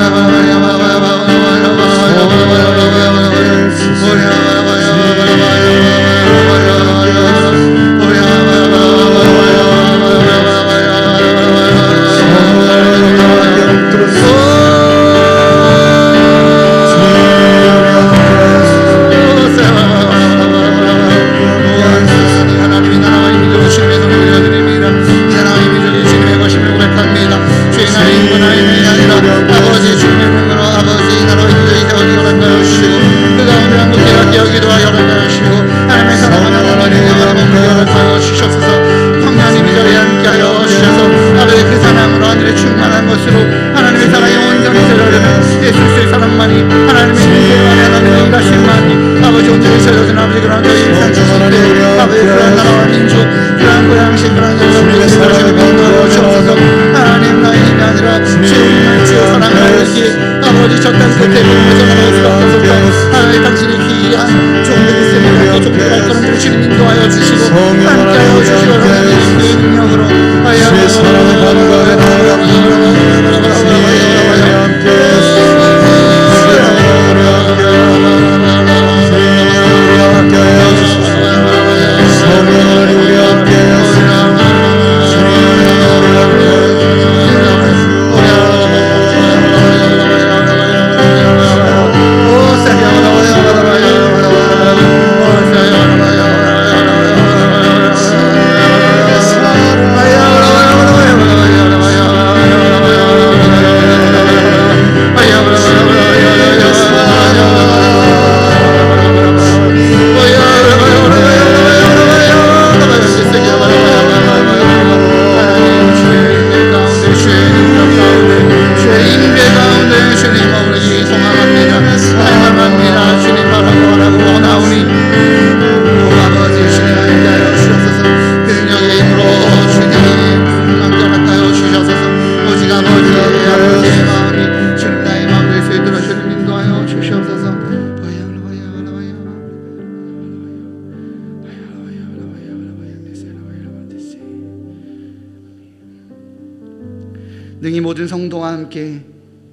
아버지 저 땅 끝에 보면서 나갈 수밖에 없었던 하나님, 당신의 귀한 종들이 있으면 종들을 할 것을 주님 인도하여 주시고 함께하여 주시고, 하나님 그 능력으로 주의 사랑을 감사하며 능히 모든 성도와 함께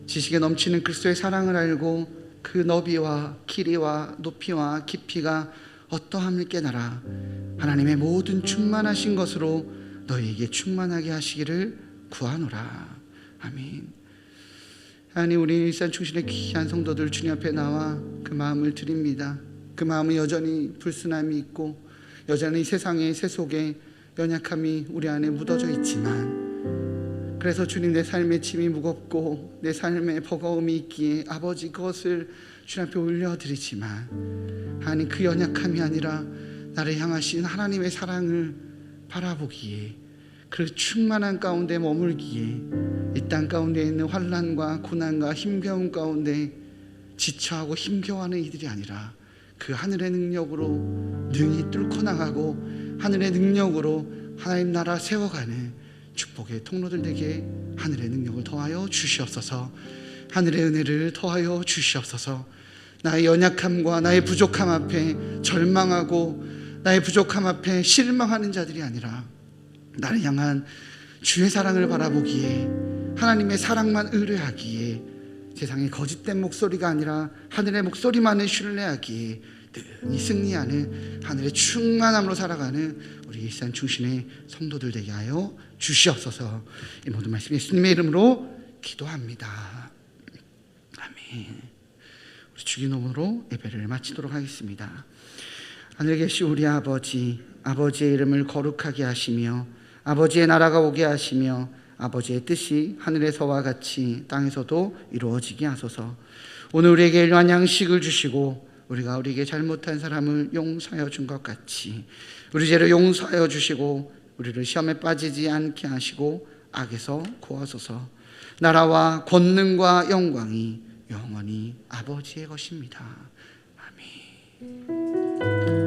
지식에 넘치는 그리스도의 사랑을 알고 그 너비와 길이와 높이와 깊이가 어떠함을 깨달아 하나님의 모든 충만하신 것으로 너희에게 충만하게 하시기를 구하노라. 아멘. 하나님, 우리 일산 충신의 귀한 성도들 주님 앞에 나와 그 마음을 드립니다. 그 마음은 여전히 불순함이 있고 여전히 세상의 세속에 연약함이 우리 안에 묻어져 있지만, 그래서 주님, 내 삶의 짐이 무겁고 내 삶에 버거움이 있기에 아버지 그것을 주님 앞에 올려드리지만, 하나님 그 연약함이 아니라 나를 향하신 하나님의 사랑을 바라보기에, 그 충만한 가운데 머물기에 이 땅 가운데 있는 환난과 고난과 힘겨움 가운데 지쳐하고 힘겨워하는 이들이 아니라 그 하늘의 능력으로 능히 뚫고 나가고 하늘의 능력으로 하나님 나라 세워가는 축복의 통로들 되게 하늘의 능력을 더하여 주시옵소서. 하늘의 은혜를 더하여 주시옵소서. 나의 연약함과 나의 부족함 앞에 절망하고 나의 부족함 앞에 실망하는 자들이 아니라 나를 향한 주의 사랑을 바라보기에, 하나님의 사랑만 의뢰하기에, 세상의 거짓된 목소리가 아니라 하늘의 목소리만을 신뢰하기에 능히 승리하는 하늘의 충만함으로 살아가는 우리 일산 중심의 성도들 되게 하여 주시옵소서. 이 모든 말씀 예수님의 이름으로 기도합니다. 아멘. 우리 주기도문으로 예배를 마치도록 하겠습니다. 하늘에 계신 우리 아버지, 아버지의 이름을 거룩하게 하시며 아버지의 나라가 오게 하시며 아버지의 뜻이 하늘에서와 같이 땅에서도 이루어지게 하소서. 오늘 우리에게 일용할 양식을 주시고 우리가 우리에게 잘못한 사람을 용서하여 준 것 같이 우리 죄를 용서하여 주시고 우리를 시험에 빠지지 않게 하시고 악에서 구하소서. 나라와 권능과 영광이 영원히 아버지의 것입니다. 아멘.